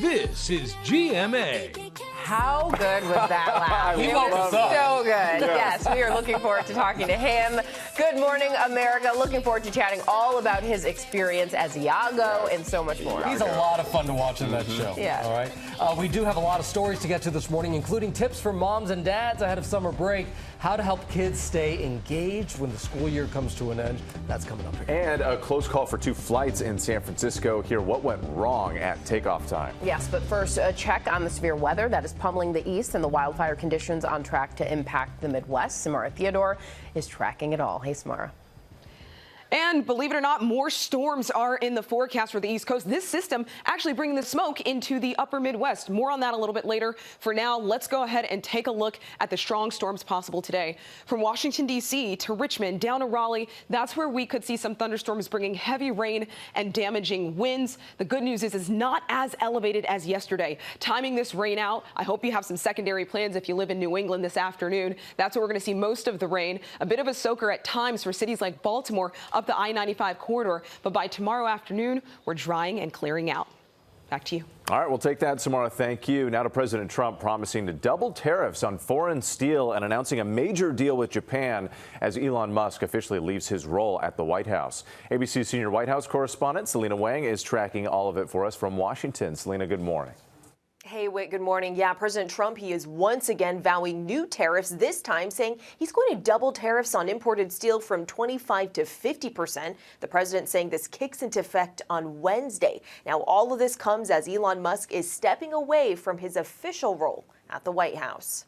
[SPEAKER 26] This is GMA.
[SPEAKER 2] How good was that laugh? It was so good. Yes, we are looking forward to talking to him. Good morning, America. Looking forward to chatting all about his experience as Iago and so much more.
[SPEAKER 1] He's a lot of fun to watch in that show.
[SPEAKER 2] Yeah.
[SPEAKER 1] All right. We do have a lot of stories to get to this morning, including tips for moms and dads ahead of summer break, how to help kids stay engaged when the school year comes to an end. That's coming up here.
[SPEAKER 8] And a close call for 2 flights in San Francisco. Hear what went wrong at takeoff time.
[SPEAKER 2] Yes, but first, a check on the severe weather that is pummeling the east and the wildfire conditions on track to impact the Midwest. Samara Theodore is tracking it all. Hey, Samara.
[SPEAKER 5] And believe it or not, more storms are in the forecast for the East Coast. This system actually bringing the smoke into the upper Midwest. More on that a little bit later. For now, let's go ahead and take a look at the strong storms possible today. From Washington, D.C. to Richmond, down to Raleigh, that's where we could see some thunderstorms bringing heavy rain and damaging winds. The good news is it's not as elevated as yesterday. Timing this rain out, I hope you have some secondary plans if you live in New England this afternoon. That's where we're going to see most of the rain. A bit of a soaker at times for cities like Baltimore up the I-95 corridor. But by tomorrow afternoon, we're drying and clearing out. Back to you.
[SPEAKER 8] All right, we'll take that, Samara. Thank you. Now to President Trump promising to double tariffs on foreign steel and announcing a major deal with Japan as Elon Musk officially leaves his role at the White House. ABC senior White House correspondent Selena Wang is tracking all of it for us from Washington. Selena, good morning.
[SPEAKER 18] Hey, Whit, good morning. Yeah, President Trump, he is once again vowing new tariffs, this time saying he's going to double tariffs on imported steel from 25% to 50%. The president saying this kicks into effect on Wednesday. Now, all of this comes as Elon Musk is stepping away from his official role at the White House.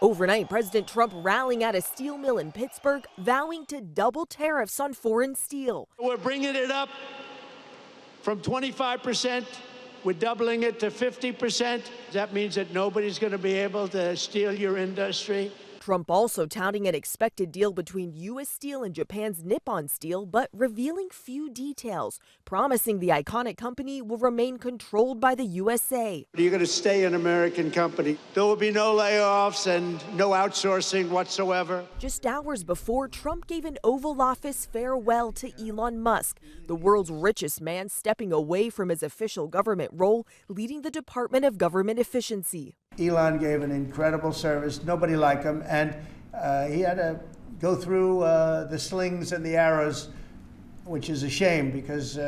[SPEAKER 16] Overnight, President Trump rallying at a steel mill in Pittsburgh, vowing to double tariffs on foreign steel.
[SPEAKER 3] We're bringing it up from 25%. We're doubling it to 50%. That means that nobody's going to be able to steal your industry.
[SPEAKER 16] Trump also touting an expected deal between U.S. Steel and Japan's Nippon Steel, but revealing few details, promising the iconic company will remain controlled by the USA.
[SPEAKER 3] You're going to stay an American company. There will be no layoffs and no outsourcing whatsoever.
[SPEAKER 16] Just hours before, Trump gave an Oval Office farewell to Elon Musk, the world's richest man stepping away from his official government role, leading the Department of Government Efficiency.
[SPEAKER 3] Elon gave an incredible service. Nobody like him. And he had to go through the slings and the arrows, which is a shame because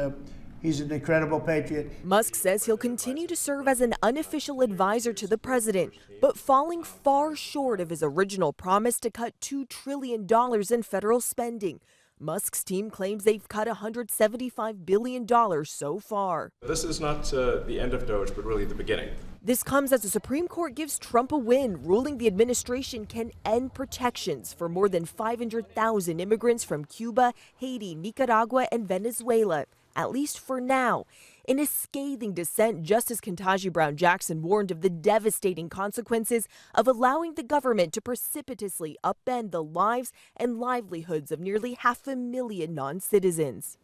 [SPEAKER 3] he's an incredible patriot.
[SPEAKER 16] Musk says he'll continue to serve as an unofficial advisor to the president, but falling far short of his original promise to cut $2 trillion in federal spending. Musk's team claims they've cut $175 billion so far.
[SPEAKER 19] This is not the end of Doge, but really the beginning.
[SPEAKER 16] This comes as the Supreme Court gives Trump a win, ruling the administration can end protections for more than 500,000 immigrants from Cuba, Haiti, Nicaragua, and Venezuela, at least for now. In a scathing dissent, Justice Ketanji Brown Jackson warned of the devastating consequences of allowing the government to precipitously upend the lives and livelihoods of nearly 500,000 non-citizens.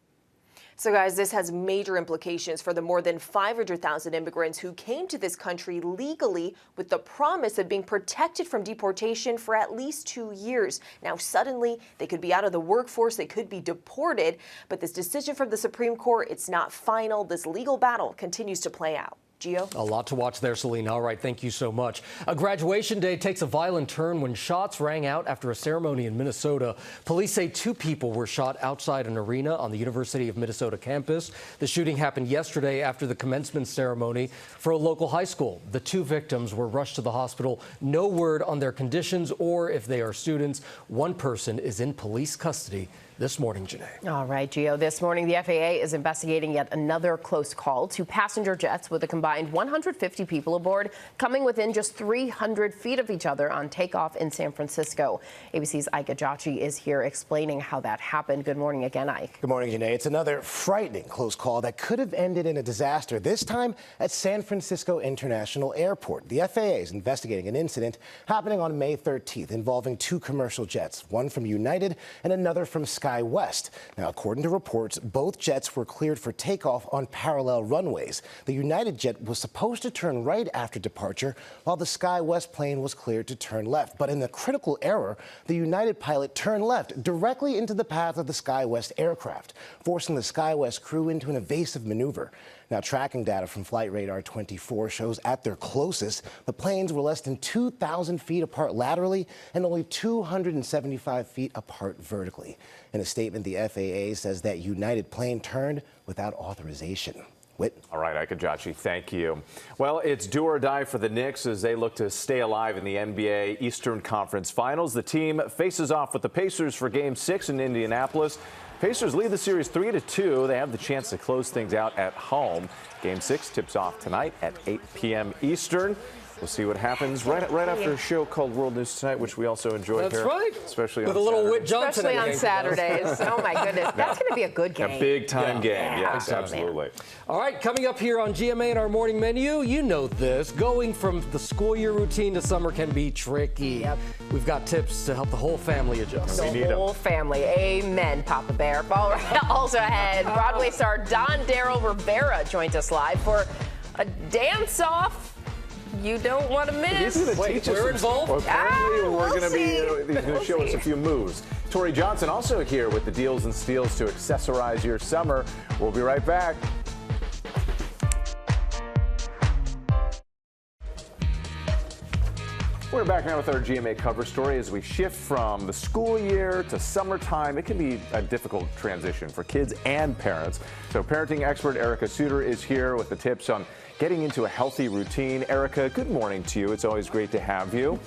[SPEAKER 18] So, guys, this has major implications for the more than 500,000 immigrants who came to this country legally with the promise of being protected from deportation for at least 2 years. Now, suddenly, they could be out of the workforce, they could be deported. But this decision from the Supreme Court, it's not final. This legal battle continues to play out. Gio?
[SPEAKER 1] A lot to watch there, Selena. All right, thank you so much. A graduation day takes a violent turn when shots rang out after a ceremony in Minnesota. Police say 2 people were shot outside an arena on the University of Minnesota campus. The shooting happened yesterday after the commencement ceremony for a local high school. The 2 victims were rushed to the hospital. No word on their conditions or if they are students. 1 person is in police custody this morning, Janae.
[SPEAKER 2] All right, Gio. This morning, the FAA is investigating yet another close call. 2 passenger jets with a combined 150 people aboard, coming within just 300 feet of each other on takeoff in San Francisco. ABC's Ike Ajachi is here explaining how that happened. Good morning again, Ike.
[SPEAKER 20] Good morning, Janae. It's another frightening close call that could have ended in a disaster, this time at San Francisco International Airport. The FAA is investigating an incident happening on May 13th involving 2 commercial jets, one from United and another from SkyWest. Now, according to reports, both jets were cleared for takeoff on parallel runways. The United jet was supposed to turn right after departure, while the SkyWest plane was cleared to turn left. But in the critical error, the United pilot turned left directly into the path of the SkyWest aircraft, forcing the SkyWest crew into an evasive maneuver. Now, tracking data from Flight Radar 24 shows at their closest, the planes were less than 2,000 feet apart laterally and only 275 feet apart vertically. In a statement, the FAA says that United plane turned without authorization. Whit.
[SPEAKER 8] All right, Ike Ajachi, thank you. Well, it's do or die for the Knicks as they look to stay alive in the NBA Eastern Conference Finals. The team faces off with the Pacers for Game 6 in Indianapolis. Pacers lead the series 3-2. They have the chance to close things out at home. Game 6 tips off tonight at 8 p.m. Eastern. We'll see what happens right after a show called World News Tonight, which we also enjoy
[SPEAKER 1] That's
[SPEAKER 8] here.
[SPEAKER 1] right.
[SPEAKER 8] Especially
[SPEAKER 1] with
[SPEAKER 8] on
[SPEAKER 1] a little
[SPEAKER 8] Saturday.
[SPEAKER 1] Whit Johnson.
[SPEAKER 2] Especially on Saturdays. Oh my goodness, that's going to be a good game.
[SPEAKER 8] A big time game. Yes,
[SPEAKER 1] Yeah.
[SPEAKER 8] absolutely.
[SPEAKER 1] All right, coming up here on GMA in our morning menu, you know this. Going from the school year routine to summer can be tricky.
[SPEAKER 2] Yep.
[SPEAKER 1] We've got tips to help the whole family adjust.
[SPEAKER 2] The whole family. Amen, Papa Bear. Also ahead, Broadway star Don Daryl Rivera joins us live for a dance-off you don't want to miss.
[SPEAKER 8] He's going to teach us.
[SPEAKER 1] We're involved.
[SPEAKER 8] Well, apparently,
[SPEAKER 2] we'll
[SPEAKER 8] we're going to
[SPEAKER 2] see.
[SPEAKER 8] be. He's going to show us a few moves. Tori Johnson also here with the deals and steals to accessorize your summer. We'll be right back. We're back now with our GMA cover story as we shift from the school year to summertime. It can be a difficult transition for kids and parents. So parenting expert Erica Suter is here with the tips on getting into a healthy routine. Erica, good morning to you. It's always great to have you.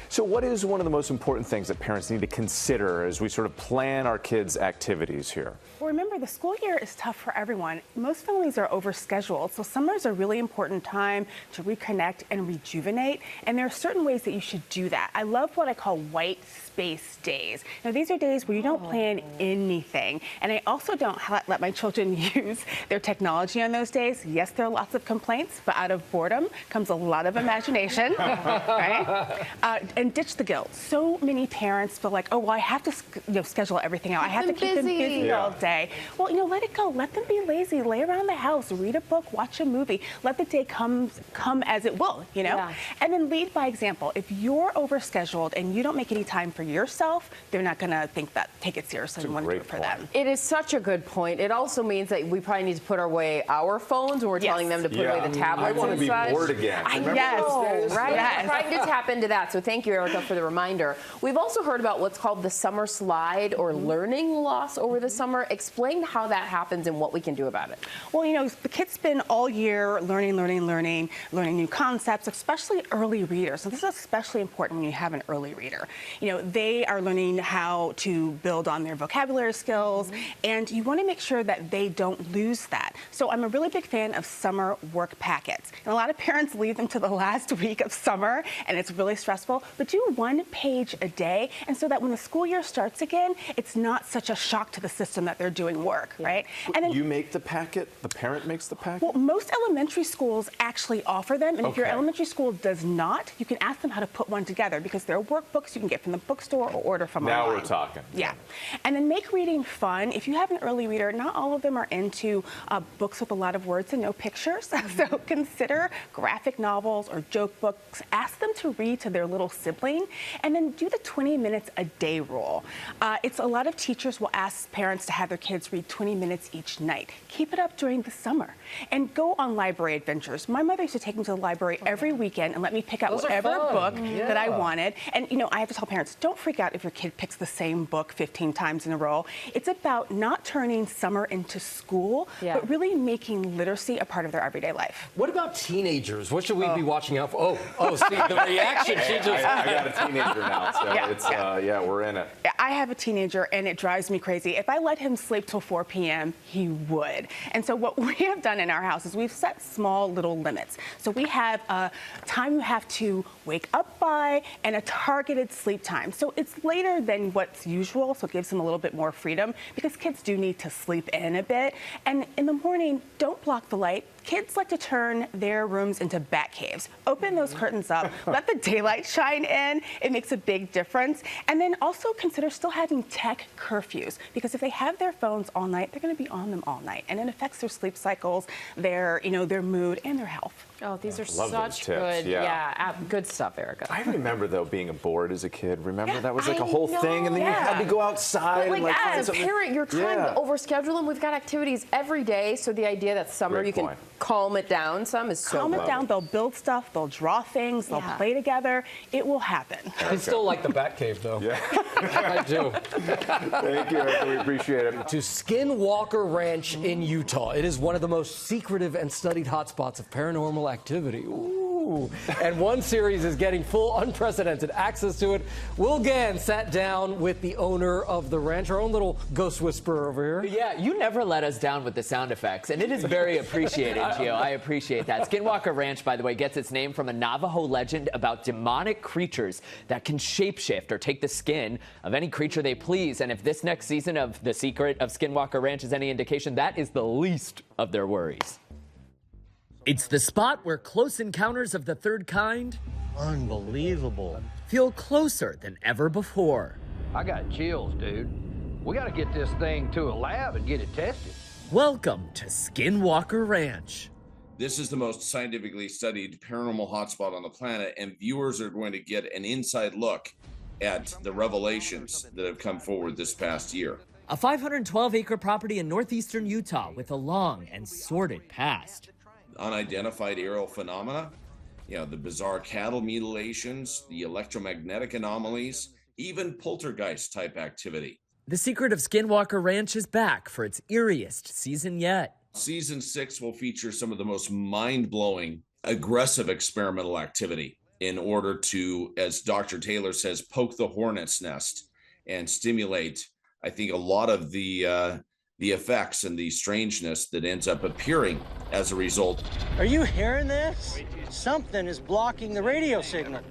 [SPEAKER 8] So what is one of the most important things that parents need to consider as we sort of plan our kids' activities here?
[SPEAKER 4] Well, remember, the school year is tough for everyone. Most families are overscheduled, so summer is a really important time to reconnect and rejuvenate, and there are certain ways that you should do that. I love what I call white space days. Now, these are days where you don't plan anything, and I also don't let my children use their technology on those days. Yes, there are lots of complaints, but out of boredom comes a lot of imagination, right? And ditch the guilt. So many parents feel like, oh, well, I have to schedule everything out. I have to keep them busy all day. Well, let it go. Let them be lazy. Lay around the house, read a book, watch a movie. Let the day come as it will, And then lead by example. If you're overscheduled and you don't make any time for yourself, they're not going to take it seriously and want to do it for them.
[SPEAKER 2] It is such a good point. It also means that we probably need to put away our phones when we're telling them to put away the tablets.
[SPEAKER 8] I want to be
[SPEAKER 2] such.
[SPEAKER 8] bored again.
[SPEAKER 2] Yes, right.
[SPEAKER 4] Yes.
[SPEAKER 2] Trying to tap into that. So thank you, Erica, for the reminder. We've also heard about what's called the summer slide or learning loss over the summer. Explain how that happens and what we can do about it.
[SPEAKER 4] Well, the kids spend all year learning new concepts, especially early readers. So this is especially important when you have an early reader. They are learning how to build on their vocabulary skills, and you want to make sure that they don't lose that. So I'm a really big fan of summer work packets. And a lot of parents leave them to the last week of summer, and it's really stressful. But do 1 page a day, and so that when the school year starts again, it's not such a shock to the system that they're doing work, right?
[SPEAKER 8] And then you make the packet? The parent makes the packet?
[SPEAKER 4] Well, most elementary schools actually offer them, and if your elementary school does not, you can ask them how to put one together because there are workbooks you can get from the bookstore or order from online.
[SPEAKER 8] Now we're talking.
[SPEAKER 4] Yeah. And then make reading fun. If you have an early reader, not all of them are into books with a lot of words and no pictures. So consider graphic novels or joke books. Ask them to read to their little sibling, and then do the 20 minutes a day rule. It's a lot of teachers will ask parents to have their kids read 20 minutes each night. Keep it up during the summer and go on library adventures. My mother used to take me to the library every weekend and let me pick out whatever book that I wanted. And I have to tell parents, don't freak out if your kid picks the same book 15 times in a row. It's about not turning summer into school, but really making literacy a part of their everyday life.
[SPEAKER 1] What about teenagers? What should we be watching out for? Oh, see, the reaction. She just...
[SPEAKER 8] I got a teenager now, so we're in it.
[SPEAKER 4] I have a teenager, and it drives me crazy. If I let him sleep till 4 p.m., he would. And so what we have done in our house is we've set small little limits. So we have a time you have to wake up by and a targeted sleep time. So it's later than what's usual, so it gives them a little bit more freedom because kids do need to sleep in a bit. And in the morning, don't block the light. Kids like to turn their rooms into bat caves. Open those curtains up, let the daylight shine in. It makes a big difference. And then also consider still having tech curfews, because if they have their phones all night, they're going to be on them all night, and it affects their sleep cycles, their mood, and their health.
[SPEAKER 2] Oh, these are
[SPEAKER 8] Love
[SPEAKER 2] such
[SPEAKER 8] those tips.
[SPEAKER 2] good, good stuff, Erica.
[SPEAKER 8] I remember, though, being bored as a kid. Remember, that was like a whole thing, and then you had to go outside.
[SPEAKER 2] But
[SPEAKER 8] and find
[SPEAKER 2] as a
[SPEAKER 8] something.
[SPEAKER 2] parent, you're trying to overschedule them. We've got activities every day, so the idea that summer you can calm it down some is so
[SPEAKER 4] calm it down. They'll build stuff. They'll draw things. They'll play together. It will happen.
[SPEAKER 1] I still like the bat cave, though.
[SPEAKER 8] Yeah.
[SPEAKER 1] I do.
[SPEAKER 8] Thank you, Erica. We appreciate it.
[SPEAKER 1] To Skinwalker Ranch in Utah. It is one of the most secretive and studied hotspots of paranormal activity. Ooh. Ooh. And one series is getting full unprecedented access to it. Will Gann sat down with the owner of the ranch, our own little ghost whisperer over here.
[SPEAKER 9] Yeah, you never let us down with the sound effects, and it is very appreciated, Gio. I appreciate that. Skinwalker Ranch, by the way, gets its name from a Navajo legend about demonic creatures that can shapeshift or take the skin of any creature they please. And if this next season of The Secret of Skinwalker Ranch is any indication, that is the least of their worries.
[SPEAKER 10] It's the spot where close encounters of the third kind,
[SPEAKER 6] unbelievable,
[SPEAKER 10] feel closer than ever before.
[SPEAKER 6] I got chills, dude. We got to get this thing to a lab and get it tested.
[SPEAKER 10] Welcome to Skinwalker Ranch.
[SPEAKER 7] This is the most scientifically studied paranormal hotspot on the planet, and viewers are going to get an inside look at the revelations that have come forward this past year.
[SPEAKER 10] A 512-acre property in northeastern Utah with a long and sordid past.
[SPEAKER 7] Unidentified aerial phenomena, the bizarre cattle mutilations, the electromagnetic anomalies, even poltergeist-type activity.
[SPEAKER 10] The Secret of Skinwalker Ranch is back for its eeriest season yet.
[SPEAKER 7] Season 6 will feature some of the most mind-blowing, aggressive experimental activity in order to, as Dr. Taylor says, poke the hornet's nest and stimulate, I think, a lot of the effects and the strangeness that ends up appearing as a result.
[SPEAKER 13] Are you hearing this? Something is blocking the radio signal.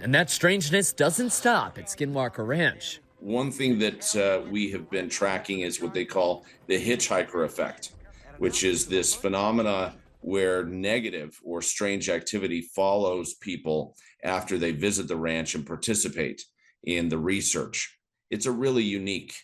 [SPEAKER 10] And that strangeness doesn't stop at Skinwalker Ranch.
[SPEAKER 7] One thing that we have been tracking is what they call the hitchhiker effect, which is this phenomena where negative or strange activity follows people after they visit the ranch and participate in the research. It's a really unique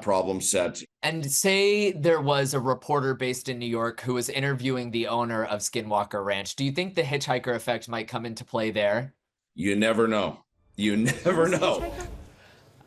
[SPEAKER 7] problem set.
[SPEAKER 9] And say there was a reporter based in New York who was interviewing the owner of Skinwalker Ranch. Do you think the hitchhiker effect might come into play there?
[SPEAKER 7] You never know. You never know.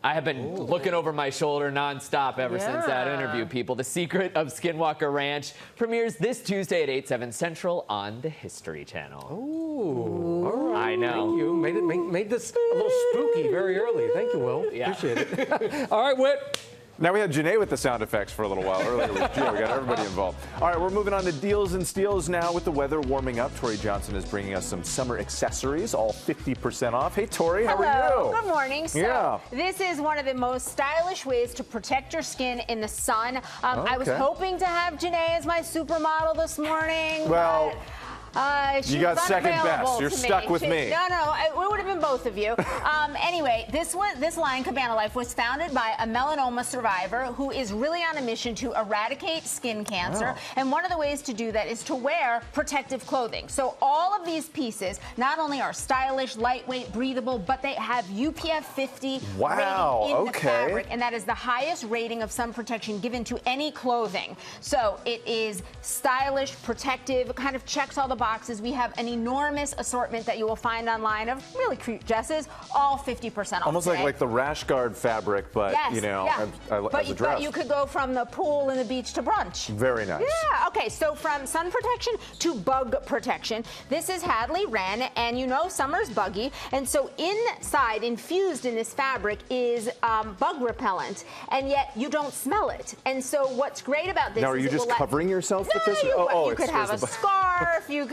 [SPEAKER 9] I have been looking over my shoulder nonstop ever since that interview, people. The Secret of Skinwalker Ranch premieres this Tuesday at 8/7 Central on the History Channel.
[SPEAKER 1] Ooh, all right.
[SPEAKER 9] I know.
[SPEAKER 1] Thank you. Made this a little spooky very early. Thank you, Will.
[SPEAKER 9] Yeah.
[SPEAKER 1] Appreciate it. All right, Whit.
[SPEAKER 8] Now we had Janae with the sound effects for a little while earlier with Gio. We got everybody involved. All right, we're moving on to deals and steals now with the weather warming up. Tori Johnson is bringing us some summer accessories, all 50% off. Hey, Tori, how are you?
[SPEAKER 21] Good morning. So this is one of the most stylish ways to protect your skin in the sun. I was hoping to have Janae as my supermodel this morning.
[SPEAKER 8] Well,
[SPEAKER 21] you
[SPEAKER 8] got second best. You're stuck with me.
[SPEAKER 21] No, it would have been both of you. Anyway, this line, Cabana Life, was founded by a melanoma survivor who is really on a mission to eradicate skin cancer. And one of the ways to do that is to wear protective clothing. So all of these pieces not only are stylish, lightweight, breathable, but they have UPF 50 rating in the fabric. And that is the highest rating of sun protection given to any clothing. So it is stylish, protective, kind of checks all the boxes. We have an enormous assortment that you will find online of really cute dresses, all 50% off.
[SPEAKER 8] Almost
[SPEAKER 21] today.
[SPEAKER 8] like the rash guard fabric, but as a dress.
[SPEAKER 21] But you could go from the pool and the beach to brunch.
[SPEAKER 8] Very nice.
[SPEAKER 21] Yeah, okay, so from sun protection to bug protection, this is Hadley Wren, and you know summer's buggy, and so inside, infused in this fabric is bug repellent, and yet you don't smell it. And so what's great about this
[SPEAKER 8] now, are
[SPEAKER 21] is
[SPEAKER 8] you just covering yourself with this?
[SPEAKER 21] You could have a scarf, you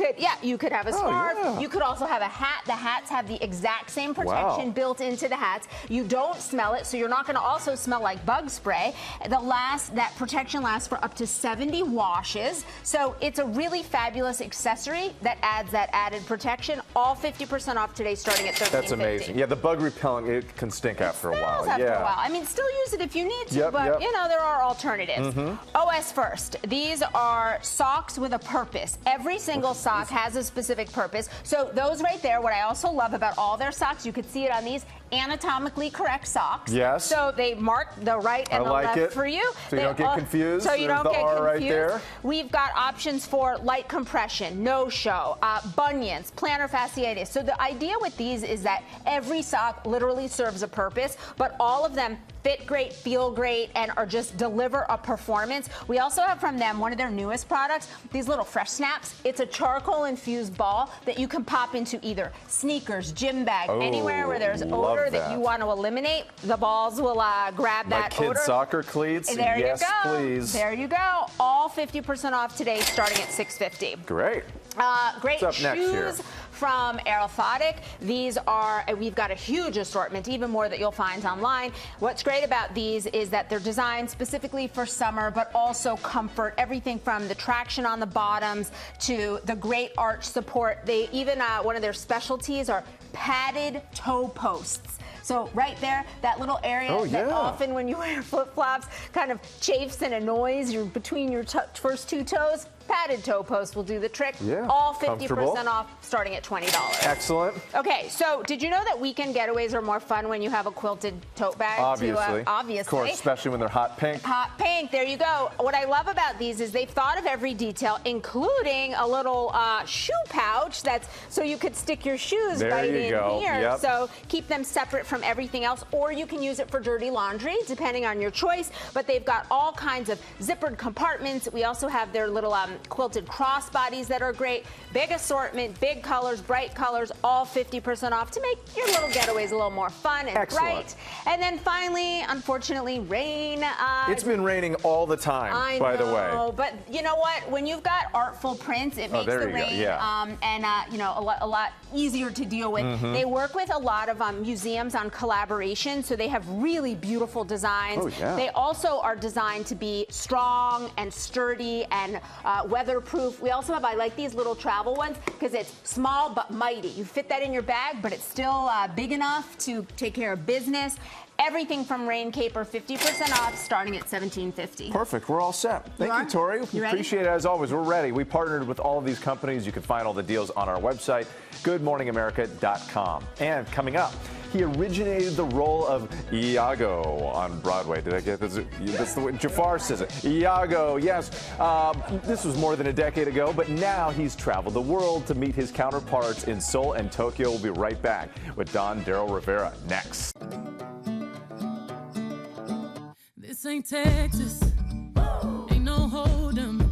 [SPEAKER 21] could have a scarf.
[SPEAKER 8] Yeah.
[SPEAKER 21] You could also have a hat. The hats have the exact same protection built into the hats. You don't smell it, so you're not going to also smell like bug spray. That protection lasts for up to 70 washes. So it's a really fabulous accessory that adds that added protection. All 50% off today, starting at $13.50.
[SPEAKER 8] That's amazing. Yeah, the bug repellent, it can stink after a while.
[SPEAKER 21] After a while. I mean, still use it if you need to, but there are alternatives. OS First. These are socks with a purpose. Every single sock has a specific purpose. So those right there, what I also love about all their socks, you could see it on these, anatomically correct socks.
[SPEAKER 8] Yes.
[SPEAKER 21] So they mark the right and the left for you.
[SPEAKER 8] So you don't get confused.
[SPEAKER 21] So you don't get confused.
[SPEAKER 8] Right there.
[SPEAKER 21] We've got options for light compression, no-show, bunions, plantar fasciitis. So the idea with these is that every sock literally serves a purpose, but all of them fit great, feel great, and are just deliver a performance. We also have from them one of their newest products, these little Fresh Snaps. It's a charcoal-infused ball that you can pop into either sneakers, gym bag, anywhere where there's odor that you want to eliminate. The balls will grab that odor.
[SPEAKER 8] My kids' soccer cleats.
[SPEAKER 21] There
[SPEAKER 8] yes,
[SPEAKER 21] you go.
[SPEAKER 8] Please.
[SPEAKER 21] There you go. All 50% off today, starting at $6.50.
[SPEAKER 8] Great.
[SPEAKER 21] Great
[SPEAKER 8] What's up next here?
[SPEAKER 21] shoes from Aerophotic. We've got a huge assortment, even more that you'll find online. What's great about these is that they're designed specifically for summer, but also comfort. Everything from the traction on the bottoms to the great arch support. They even, one of their specialties are padded toe posts. So right there, that little area that often when you wear flip-flops kind of chafes and annoys you between your first two toes, padded toe post will do the trick.
[SPEAKER 8] Yeah,
[SPEAKER 21] all 50% off, starting at $20.
[SPEAKER 8] Excellent.
[SPEAKER 21] Okay, so did you know that weekend getaways are more fun when you have a quilted tote bag?
[SPEAKER 8] Obviously.
[SPEAKER 21] Obviously.
[SPEAKER 8] Of course, especially when they're hot pink.
[SPEAKER 21] Hot pink, there you go. What I love about these is they've thought of every detail, including a little shoe pouch that's so you could stick your shoes right in here.
[SPEAKER 8] Yep.
[SPEAKER 21] So keep them separate from everything else, or you can use it for dirty laundry, depending on your choice. But they've got all kinds of zippered compartments. We also have their little quilted crossbodies that are great. Big assortment, big colors, bright colors, all 50% off to make your little getaways a little more fun and bright. And then finally, unfortunately, rain.
[SPEAKER 8] It's been raining all the time, by the way.
[SPEAKER 21] But you know what? When you've got artful prints, it makes the rain a lot easier to deal with. They work with a lot of museums on collaboration, so they have really beautiful designs. They also are designed to be strong and sturdy and weatherproof. We also have, I like these little travel ones because it's small but mighty. You fit that in your bag, but it's still big enough to take care of business. Everything from Rain Caper, 50% off, starting at $17.50.
[SPEAKER 8] Perfect. We're all set. Thank you, Tori. Appreciate it as always. We're ready. We partnered with all of these companies. You can find all the deals on our website, goodmorningamerica.com. And coming up, he originated the role of Iago on Broadway. Did I get this? That's the way Jafar says it. Iago, yes. This was more than a decade ago, but now he's traveled the world to meet his counterparts in Seoul and Tokyo. We'll be right back with Don Daryl Rivera next.
[SPEAKER 11] This ain't Texas, ain't no hold'em,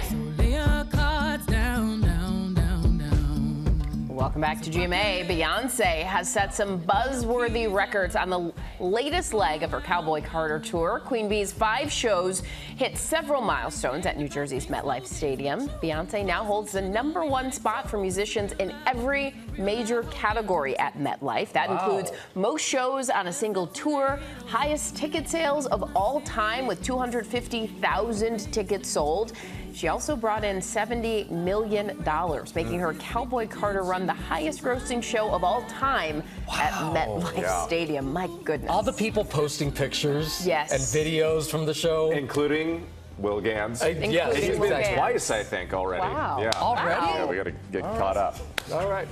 [SPEAKER 11] so lay your cards down, down, down, down.
[SPEAKER 2] Welcome back to GMA. Beyonce has set some buzzworthy records on the latest leg of her Cowboy Carter tour. Queen Bee's 5 shows hit several milestones at New Jersey's MetLife Stadium. Beyonce now holds the #1 spot for musicians in every major category at MetLife. That includes most shows on a single tour, highest ticket sales of all time with 250,000 tickets sold. She also brought in $70 million, making her Cowboy Carter run the highest grossing show of all time at MetLife Stadium. My goodness.
[SPEAKER 1] All the people posting pictures and videos from the show.
[SPEAKER 8] Including Will Gans.
[SPEAKER 1] Yes,
[SPEAKER 8] he's been there twice, I think, already.
[SPEAKER 1] Wow.
[SPEAKER 8] Yeah.
[SPEAKER 1] Already?
[SPEAKER 8] Yeah, we got to get caught up.
[SPEAKER 1] All right.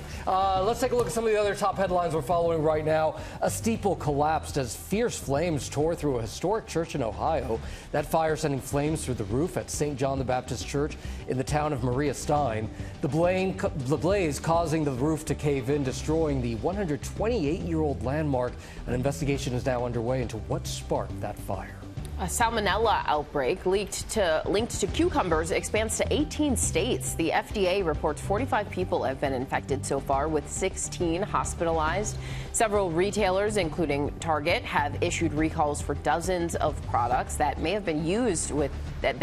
[SPEAKER 1] Let's take a look at some of the other top headlines we're following right now. A steeple collapsed as fierce flames tore through a historic church in Ohio. That fire sending flames through the roof at St. John the Baptist Church in the town of Maria Stein. The blaze causing the roof to cave in, destroying the 128-year-old landmark. An investigation is now underway into what sparked that fire.
[SPEAKER 2] A salmonella outbreak linked to cucumbers expands to 18 states. The FDA reports 45 people have been infected so far, with 16 hospitalized. Several retailers, including Target, have issued recalls for dozens of products that may have been used with that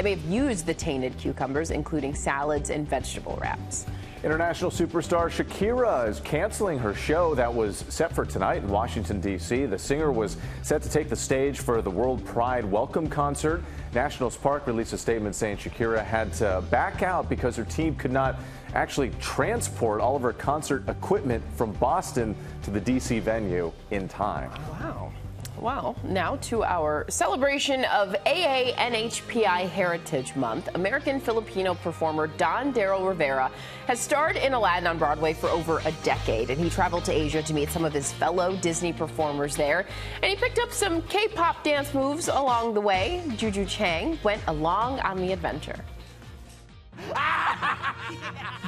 [SPEAKER 2] may have used the tainted cucumbers, including salads and vegetable wraps.
[SPEAKER 8] International superstar Shakira is canceling her show that was set for tonight in Washington, D.C. The singer was set to take the stage for the World Pride Welcome Concert. Nationals Park released a statement saying Shakira had to back out because her team could not actually transport all of her concert equipment from Boston to the D.C. venue in time.
[SPEAKER 2] Wow. Well, now to our celebration of AANHPI Heritage Month. American Filipino performer Don Daryl Rivera has starred in Aladdin on Broadway for over a decade, and he traveled to Asia to meet some of his fellow Disney performers there. And he picked up some K-pop dance moves along the way. Juju Chang went along on the adventure.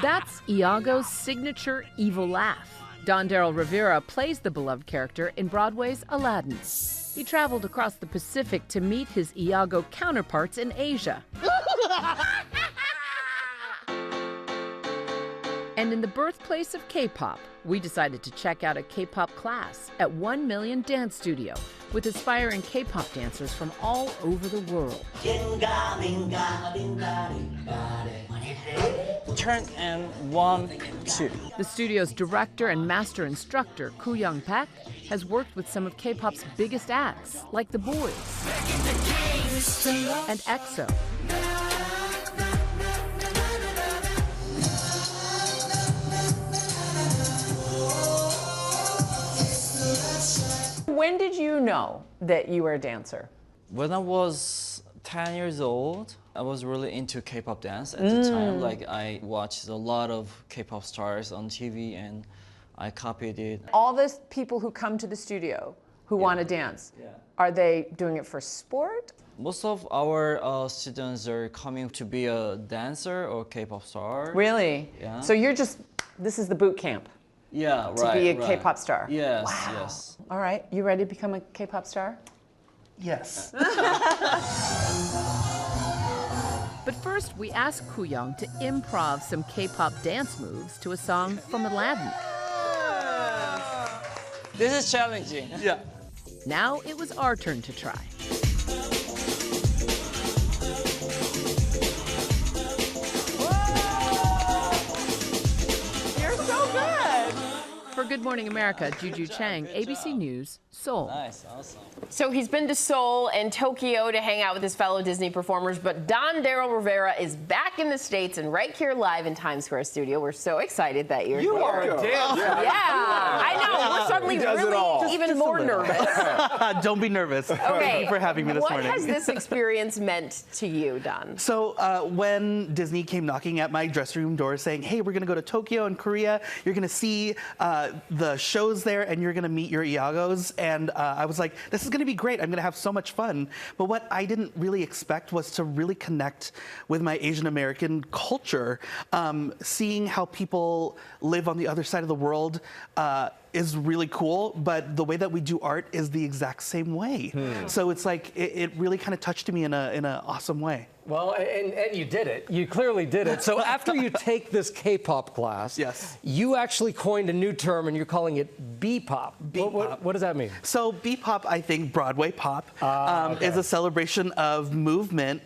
[SPEAKER 14] That's Iago's signature evil laugh. Don Daryl Rivera plays the beloved character in Broadway's Aladdin. He traveled across the Pacific to meet his Iago counterparts in Asia. And in the birthplace of K-pop, we decided to check out a K-pop class at 1 Million Dance Studio with aspiring K-pop dancers from all over the world.
[SPEAKER 12] Turn and 1, 2.
[SPEAKER 14] The studio's director and master instructor, Koo Young Pak, has worked with some of K-pop's biggest acts, like The Boys and EXO.
[SPEAKER 15] When did you know that you were a dancer?
[SPEAKER 12] When I was 10 years old, I was really into K-pop dance at the time. Like, I watched a lot of K-pop stars on TV and I copied it.
[SPEAKER 15] All the people who come to the studio who want to dance, are they doing it for sport?
[SPEAKER 12] Most of our students are coming to be a dancer or K-pop star.
[SPEAKER 15] Really?
[SPEAKER 12] Yeah.
[SPEAKER 15] So you're just, this is the boot camp?
[SPEAKER 12] Yeah,
[SPEAKER 15] to be a K-pop star?
[SPEAKER 12] Yes,
[SPEAKER 15] wow.
[SPEAKER 12] yes.
[SPEAKER 15] All right, you ready to become a K-pop star?
[SPEAKER 12] Yes.
[SPEAKER 14] But first, we asked Koo Young to improv some K-pop dance moves to a song from Aladdin.
[SPEAKER 12] This is challenging. Yeah.
[SPEAKER 14] Now it was our turn to try.
[SPEAKER 15] You're so good!
[SPEAKER 14] For Good Morning America, Juju Chang, ABC News, Seoul.
[SPEAKER 12] Nice, awesome.
[SPEAKER 2] So he's been to Seoul and Tokyo to hang out with his fellow Disney performers, but Don Daryl Rivera is back in the States and right here live in Times Square studio. We're so excited that you're here.
[SPEAKER 8] You are a dancer.
[SPEAKER 2] Yeah, I know. We're suddenly really even more nervous.
[SPEAKER 17] Don't be nervous.
[SPEAKER 2] Okay.
[SPEAKER 17] Thank you for having me this morning.
[SPEAKER 2] What has this experience meant to you, Don?
[SPEAKER 17] So when Disney came knocking at my dressing room door saying, hey, we're going to go to Tokyo and Korea, you're going to see the shows there and you're going to meet your Iagos. And I was like, this is going to be great. I'm going to have so much fun. But what I didn't really expect was to really connect with my Asian American culture. Seeing how people live on the other side of the world is really cool, but the way that we do art is the exact same way. So it's like, it really kind of touched me in an awesome way.
[SPEAKER 1] Well, and you did it. You clearly did it. So after you take this K-pop class,
[SPEAKER 17] yes,
[SPEAKER 1] you actually coined a new term and you're calling it B-pop. What does that mean?
[SPEAKER 17] So B-pop, I think Broadway pop, is a celebration of movement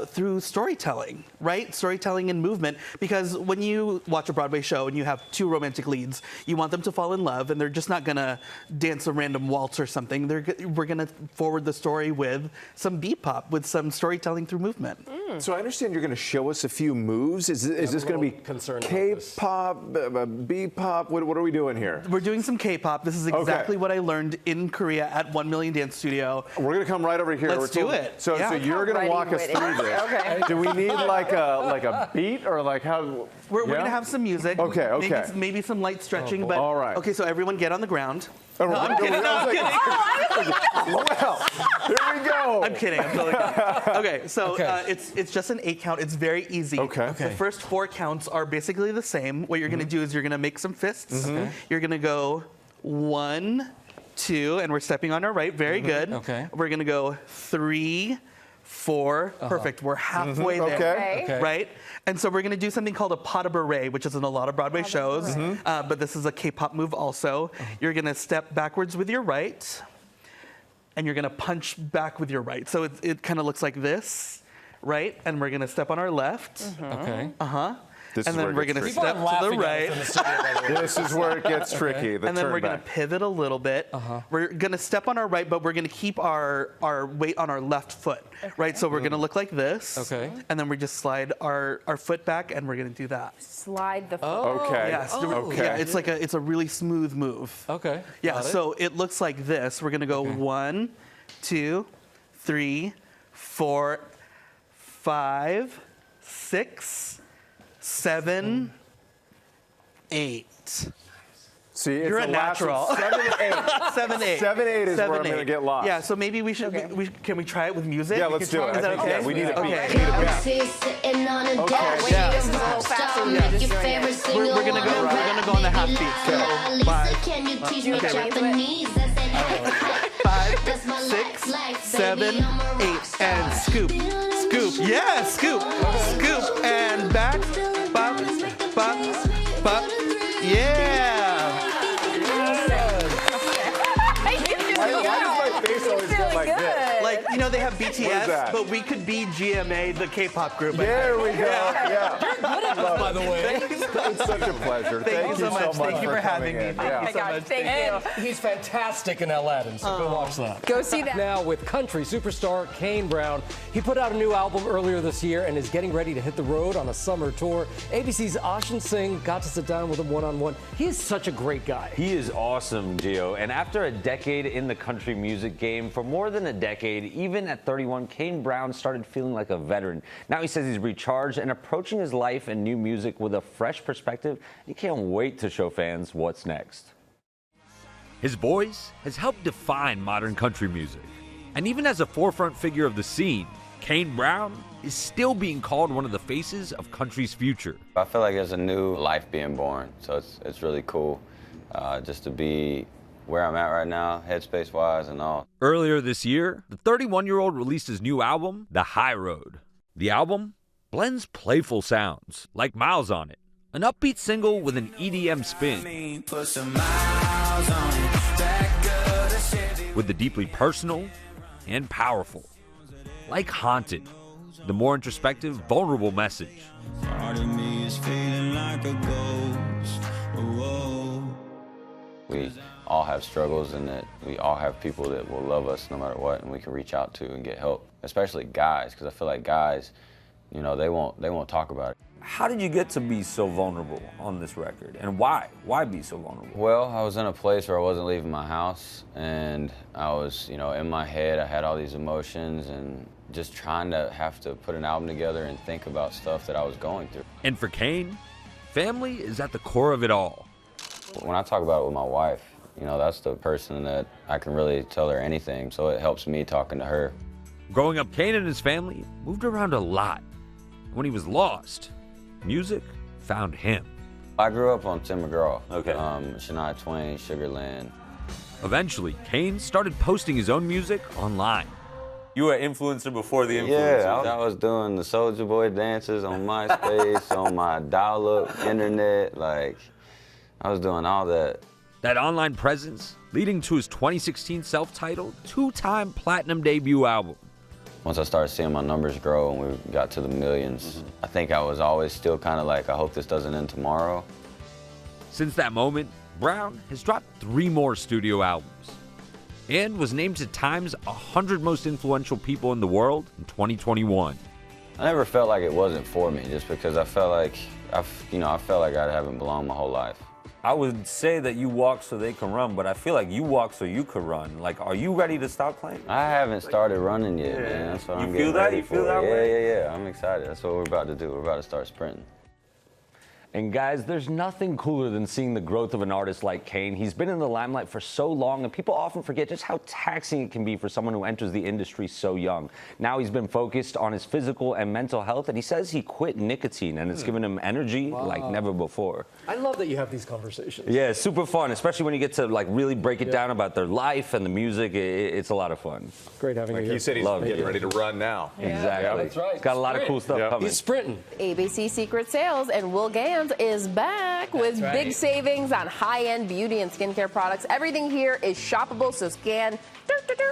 [SPEAKER 17] through storytelling, right? Storytelling and movement. Because when you watch a Broadway show and you have two romantic leads, you want them to fall in love and they're just not gonna dance a random waltz or something. We're gonna forward the story with some B-pop, with some storytelling through movement.
[SPEAKER 8] So I understand you're going to show us a few moves. Is this going to be K-pop, B-pop? What are we doing here?
[SPEAKER 17] We're doing some K-pop. This is exactly what I learned in Korea at 1 Million Dance Studio.
[SPEAKER 8] We're going to come right over here.
[SPEAKER 17] Let's do it.
[SPEAKER 8] So you're going to walk us through this.
[SPEAKER 17] Okay.
[SPEAKER 8] Do we need like a beat or like how?
[SPEAKER 17] We're going to have some music.
[SPEAKER 8] Okay.
[SPEAKER 17] Maybe some light stretching. But
[SPEAKER 8] all right.
[SPEAKER 17] Okay, so everyone get on the ground.
[SPEAKER 8] Oh, no, I'm kidding. Well, here we go.
[SPEAKER 17] I'm kidding. I'm totally kidding. Okay, so it's just an 8 count. It's very easy.
[SPEAKER 8] Okay.
[SPEAKER 17] The first 4 counts are basically the same. What you're going to do is you're going to make some fists. You're going to go 1, 2, and we're stepping on our right. Very good.
[SPEAKER 1] Okay.
[SPEAKER 17] We're going to go 3, 4. Perfect. We're halfway there.
[SPEAKER 8] Okay.
[SPEAKER 17] Right? And so we're going to do something called a pas de bourrée, which is in a lot of Broadway shows. But this is a K-pop move also. You're going to step backwards with your right. And you're going to punch back with your right. So it kind of looks like this, right? And we're going to step on our left.
[SPEAKER 1] Okay.
[SPEAKER 17] And then we're going to step to the right.
[SPEAKER 8] This is where it gets tricky.
[SPEAKER 17] And then we're going to pivot a little bit. We're going to step on our right, but we're going to keep our weight on our left foot, right? So we're going to look like this.
[SPEAKER 1] Okay.
[SPEAKER 17] And then we just slide our foot back, and we're going to do that.
[SPEAKER 2] Slide the foot.
[SPEAKER 8] Okay.
[SPEAKER 17] Yes.
[SPEAKER 8] Okay.
[SPEAKER 17] Yeah, it's a really smooth move.
[SPEAKER 1] Okay.
[SPEAKER 17] Yeah. So it looks like this. We're going to go 1, 2, 3, 4, 5, 6, 7, 8.
[SPEAKER 8] See, it's
[SPEAKER 17] You're a natural.
[SPEAKER 8] 7, 8.
[SPEAKER 17] 7, 8.
[SPEAKER 8] 7, 8 is where I'm going to get lost.
[SPEAKER 17] Yeah, so maybe we should. Can we try it with music?
[SPEAKER 8] Yeah, let's do it.
[SPEAKER 17] Is that okay?
[SPEAKER 8] Yeah, we need a beat.
[SPEAKER 17] Okay. We're gonna go on the half beat. So 5, 6, 7, 8, and scoop, scoop. Yeah, scoop, scoop, and back, bop, bop, they have
[SPEAKER 8] What is
[SPEAKER 17] BTS,
[SPEAKER 8] that?
[SPEAKER 17] but we could be GMA, the K-pop group.
[SPEAKER 8] There we go. Yeah.
[SPEAKER 17] You're good at this, by the way.
[SPEAKER 8] It's such a pleasure.
[SPEAKER 17] Thank you so much. Thank you for having me.
[SPEAKER 8] Yeah.
[SPEAKER 17] Thank you so much.
[SPEAKER 2] Thank you.
[SPEAKER 1] He's fantastic in Aladdin, so go watch that.
[SPEAKER 2] Go see that.
[SPEAKER 1] Now with country superstar Kane Brown. He put out a new album earlier this year and is getting ready to hit the road on a summer tour. ABC's Ashin Singh got to sit down with him one-on-one. He is such a great guy.
[SPEAKER 5] He is awesome, Gio. And after a decade in the country music game, for more than a decade, even at 31, Kane Brown started feeling like a veteran. Now he says he's recharged and approaching his life and new music with a fresh perspective. He can't wait to show fans what's next.
[SPEAKER 22] His voice has helped define modern country music. And even as a forefront figure of the scene, Kane Brown is still being called one of the faces of country's future.
[SPEAKER 23] I feel like there's a new life being born, so it's really cool just to be where I'm at right now, headspace-wise and all.
[SPEAKER 22] Earlier this year, the 31-year-old released his new album, The High Road. The album blends playful sounds, like Miles on It, an upbeat single with an EDM spin, with the deeply personal and powerful, like Haunted, the more introspective, vulnerable message.
[SPEAKER 24] Part of me is feeling like a ghost.
[SPEAKER 23] We all have struggles and that we all have people that will love us no matter what and we can reach out to and get help, especially guys, because I feel like guys, you know, they won't talk about it.
[SPEAKER 5] How did you get to be so vulnerable on this record, and why? Why be so vulnerable?
[SPEAKER 23] Well, I was in a place where I wasn't leaving my house, and I was, you know, in my head, I had all these emotions and just trying to have to put an album together and think about stuff that I was going through.
[SPEAKER 22] And for Kane, family is at the core of it all.
[SPEAKER 23] When I talk about it with my wife, you know, that's the person that I can really tell her anything, so it helps me talking to her.
[SPEAKER 22] Growing up, Kane and his family moved around a lot. When he was lost, music found him.
[SPEAKER 23] I grew up on Tim McGraw, Shania Twain, Sugarland.
[SPEAKER 22] Eventually, Kane started posting his own music online.
[SPEAKER 5] You were an influencer before the influencers.
[SPEAKER 23] Yeah, I was doing the Soulja Boy dances on MySpace, on my dial-up internet, like, I was doing all that.
[SPEAKER 22] That online presence leading to his 2016 self-titled, two-time platinum debut album.
[SPEAKER 23] Once I started seeing my numbers grow and we got to the millions, I think I was always still kind of like, I hope this doesn't end tomorrow.
[SPEAKER 22] Since that moment, Brown has dropped 3 more studio albums and was named to Time's 100 most influential people in the world in 2021.
[SPEAKER 23] I never felt like it wasn't for me, just because I felt like, I felt like I haven't belonged my whole life.
[SPEAKER 5] I would say that you walk so they can run, but I feel like you walk so you could run. Like, are you ready to stop playing?
[SPEAKER 23] I haven't started running yet, man. That's what I'm
[SPEAKER 5] You
[SPEAKER 23] getting
[SPEAKER 5] feel that?
[SPEAKER 23] ready
[SPEAKER 5] You feel
[SPEAKER 23] for.
[SPEAKER 5] that way?
[SPEAKER 23] Yeah. I'm excited. That's what we're about to do. We're about to start sprinting.
[SPEAKER 5] And guys, there's nothing cooler than seeing the growth of an artist like Kane. He's been in the limelight for so long, and people often forget just how taxing it can be for someone who enters the industry so young. Now he's been focused on his physical and mental health, and he says he quit nicotine, and it's given him energy like never before.
[SPEAKER 1] I love that you have these conversations.
[SPEAKER 5] Yeah, it's super fun, especially when you get to like really break it down about their life and the music. It's a lot of fun.
[SPEAKER 1] Great having you
[SPEAKER 8] Like
[SPEAKER 1] here.
[SPEAKER 8] he said, he's getting ready to run now.
[SPEAKER 5] Exactly.
[SPEAKER 8] Yeah,
[SPEAKER 1] that's right.
[SPEAKER 5] He's got a lot of cool stuff coming.
[SPEAKER 1] He's sprinting.
[SPEAKER 2] ABC Secret Sales and Will Gans is back with big savings on high-end beauty and skincare products. Everything here is shoppable, so scan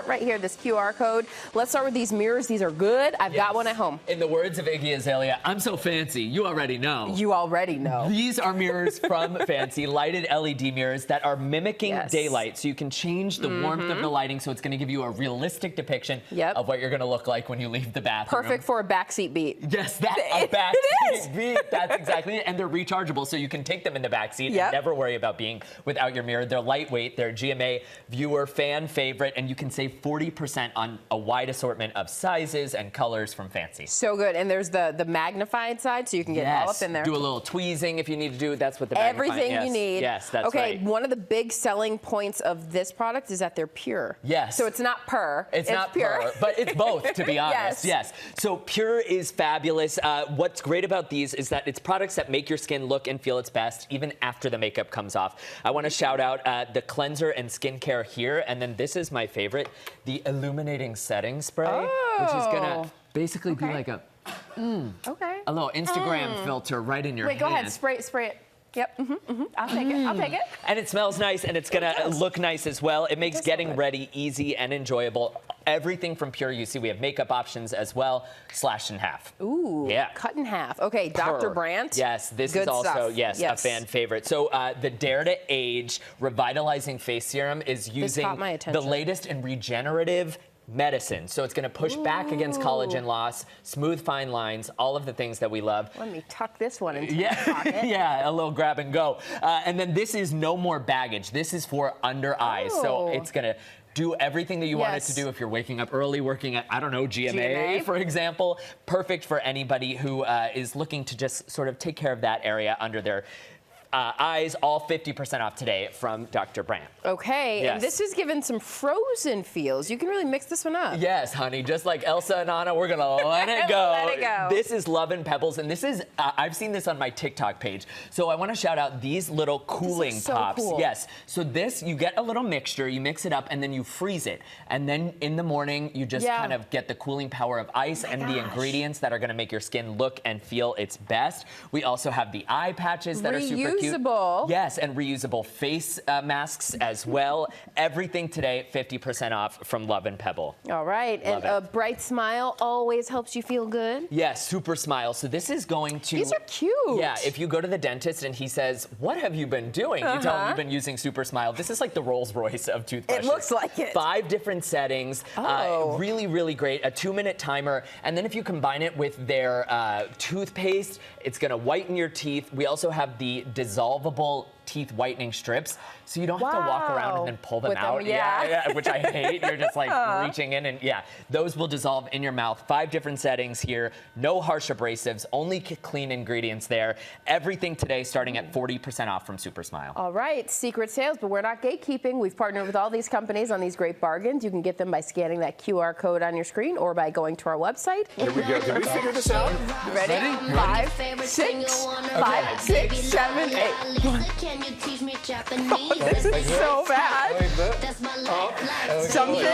[SPEAKER 2] right here, this QR code. Let's start with these mirrors. These are good. I've got one at home.
[SPEAKER 9] In the words of Iggy Azalea, I'm so fancy. You already know.
[SPEAKER 2] You already know.
[SPEAKER 9] These are mirrors from Fancy, lighted LED mirrors that are mimicking daylight. So you can change the warmth of the lighting, so it's going to give you a realistic depiction of what you're going to look like when you leave the bathroom.
[SPEAKER 2] Perfect for a backseat beat.
[SPEAKER 9] Yes, a backseat beat. That's exactly it. And they're rechargeable, so you can take them in the backseat and never worry about being without your mirror. They're lightweight. They're GMA viewer fan favorite, and you can save 40% on a wide assortment of sizes and colors from Fancy.
[SPEAKER 2] So good. And there's the magnified side, so you can get all up in there.
[SPEAKER 9] Do a little tweezing if you need to do it. That's what the
[SPEAKER 2] Everything you need.
[SPEAKER 9] Yes, that's right.
[SPEAKER 2] Okay, one of the big selling points of this product is that they're pure.
[SPEAKER 9] Yes.
[SPEAKER 2] So it's not purr.
[SPEAKER 9] It's not
[SPEAKER 2] pure.
[SPEAKER 9] purr, but it's both, to be honest. Yes. So Pure is fabulous. What's great about these is that it's products that make your skin look and feel its best even after the makeup comes off. I want to shout out the cleanser and skincare here, and then this is my favorite, the illuminating setting spray, which is gonna basically be like a little Instagram filter right in your hand.
[SPEAKER 2] Wait, go ahead, spray it. Yep, I'll take it, I'll take it.
[SPEAKER 9] And it smells nice, and it's gonna look nice as well. It makes getting ready easy and enjoyable. everything from pure. You see, we have makeup options as well, slashed in half.
[SPEAKER 2] Ooh,
[SPEAKER 9] yeah.
[SPEAKER 2] Cut in half. Okay, Dr. Brandt.
[SPEAKER 9] Yes, this
[SPEAKER 2] Good
[SPEAKER 9] is also,
[SPEAKER 2] stuff.
[SPEAKER 9] a fan favorite. So the Dare to Age Revitalizing Face Serum is using
[SPEAKER 2] caught my attention.
[SPEAKER 9] the latest in regenerative medicine. So it's going to push back against collagen loss, smooth fine lines, all of the things that we love.
[SPEAKER 2] Let me tuck this one into my pocket.
[SPEAKER 9] Yeah, a little grab and go. And then this is no more baggage. This is for under eyes. So it's going to do everything that you want it to do if you're waking up early, working at, I don't know, GMA, for example. Perfect for anybody who is looking to just sort of take care of that area under their eyes. All 50% off today from Dr. Brandt.
[SPEAKER 2] Okay, and this is given some Frozen feels. You can really mix this one up.
[SPEAKER 9] Yes, honey, just like Elsa and Anna, we're gonna let it go.
[SPEAKER 2] Let it go.
[SPEAKER 9] This is Love and Pebbles, and this is, I've seen this on my TikTok page. So I wanna shout out these little cooling pops.
[SPEAKER 2] Cool.
[SPEAKER 9] Yes, so this, you get a little mixture, you mix it up, and then you freeze it. And then in the morning, you just kind of get the cooling power of ice and the ingredients that are gonna make your skin look and feel its best. We also have the eye patches that are super cute.
[SPEAKER 2] Reusable.
[SPEAKER 9] Yes, and reusable face masks as well. Everything today, 50% off from Love and Pebble.
[SPEAKER 2] All right, and a bright smile always helps you feel good.
[SPEAKER 9] Yes, Super Smile. So this is going to...
[SPEAKER 2] These are cute.
[SPEAKER 9] Yeah, if you go to the dentist and he says, what have you been doing? You tell him you've been using Super Smile. This is like the Rolls Royce of toothbrushes.
[SPEAKER 2] It looks like it.
[SPEAKER 9] 5 different settings. Really, really great. A 2-minute timer. And then if you combine it with their toothpaste, it's going to whiten your teeth. We also have the dissolvable teeth whitening strips, so you don't have to walk around and then pull them out. Which I hate. You're just like reaching in, and those will dissolve in your mouth. 5 different settings here. No harsh abrasives, only clean ingredients there. Everything today starting at 40% off from Super Smile.
[SPEAKER 2] All right, secret sales, but we're not gatekeeping. We've partnered with all these companies on these great bargains. You can get them by scanning that QR code on your screen or by going to our website.
[SPEAKER 8] Here we go. Can we figure this out?
[SPEAKER 2] Ready? 5, 6, 5, 6, 7, 8.
[SPEAKER 21] Can you teach me Japanese?
[SPEAKER 2] This is so bad. Something.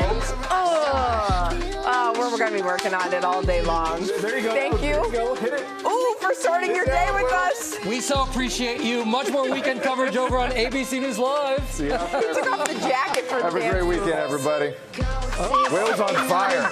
[SPEAKER 2] We're going to be working on it all day long.
[SPEAKER 8] There you go.
[SPEAKER 2] Thank you.
[SPEAKER 8] There you go. Hit it.
[SPEAKER 2] Ooh, for starting your day with us.
[SPEAKER 1] We so appreciate you. Much more weekend coverage over on ABC News Live.
[SPEAKER 8] See you out there.
[SPEAKER 2] Took off the jacket for
[SPEAKER 8] Have a great weekend, everybody. Will's on fire.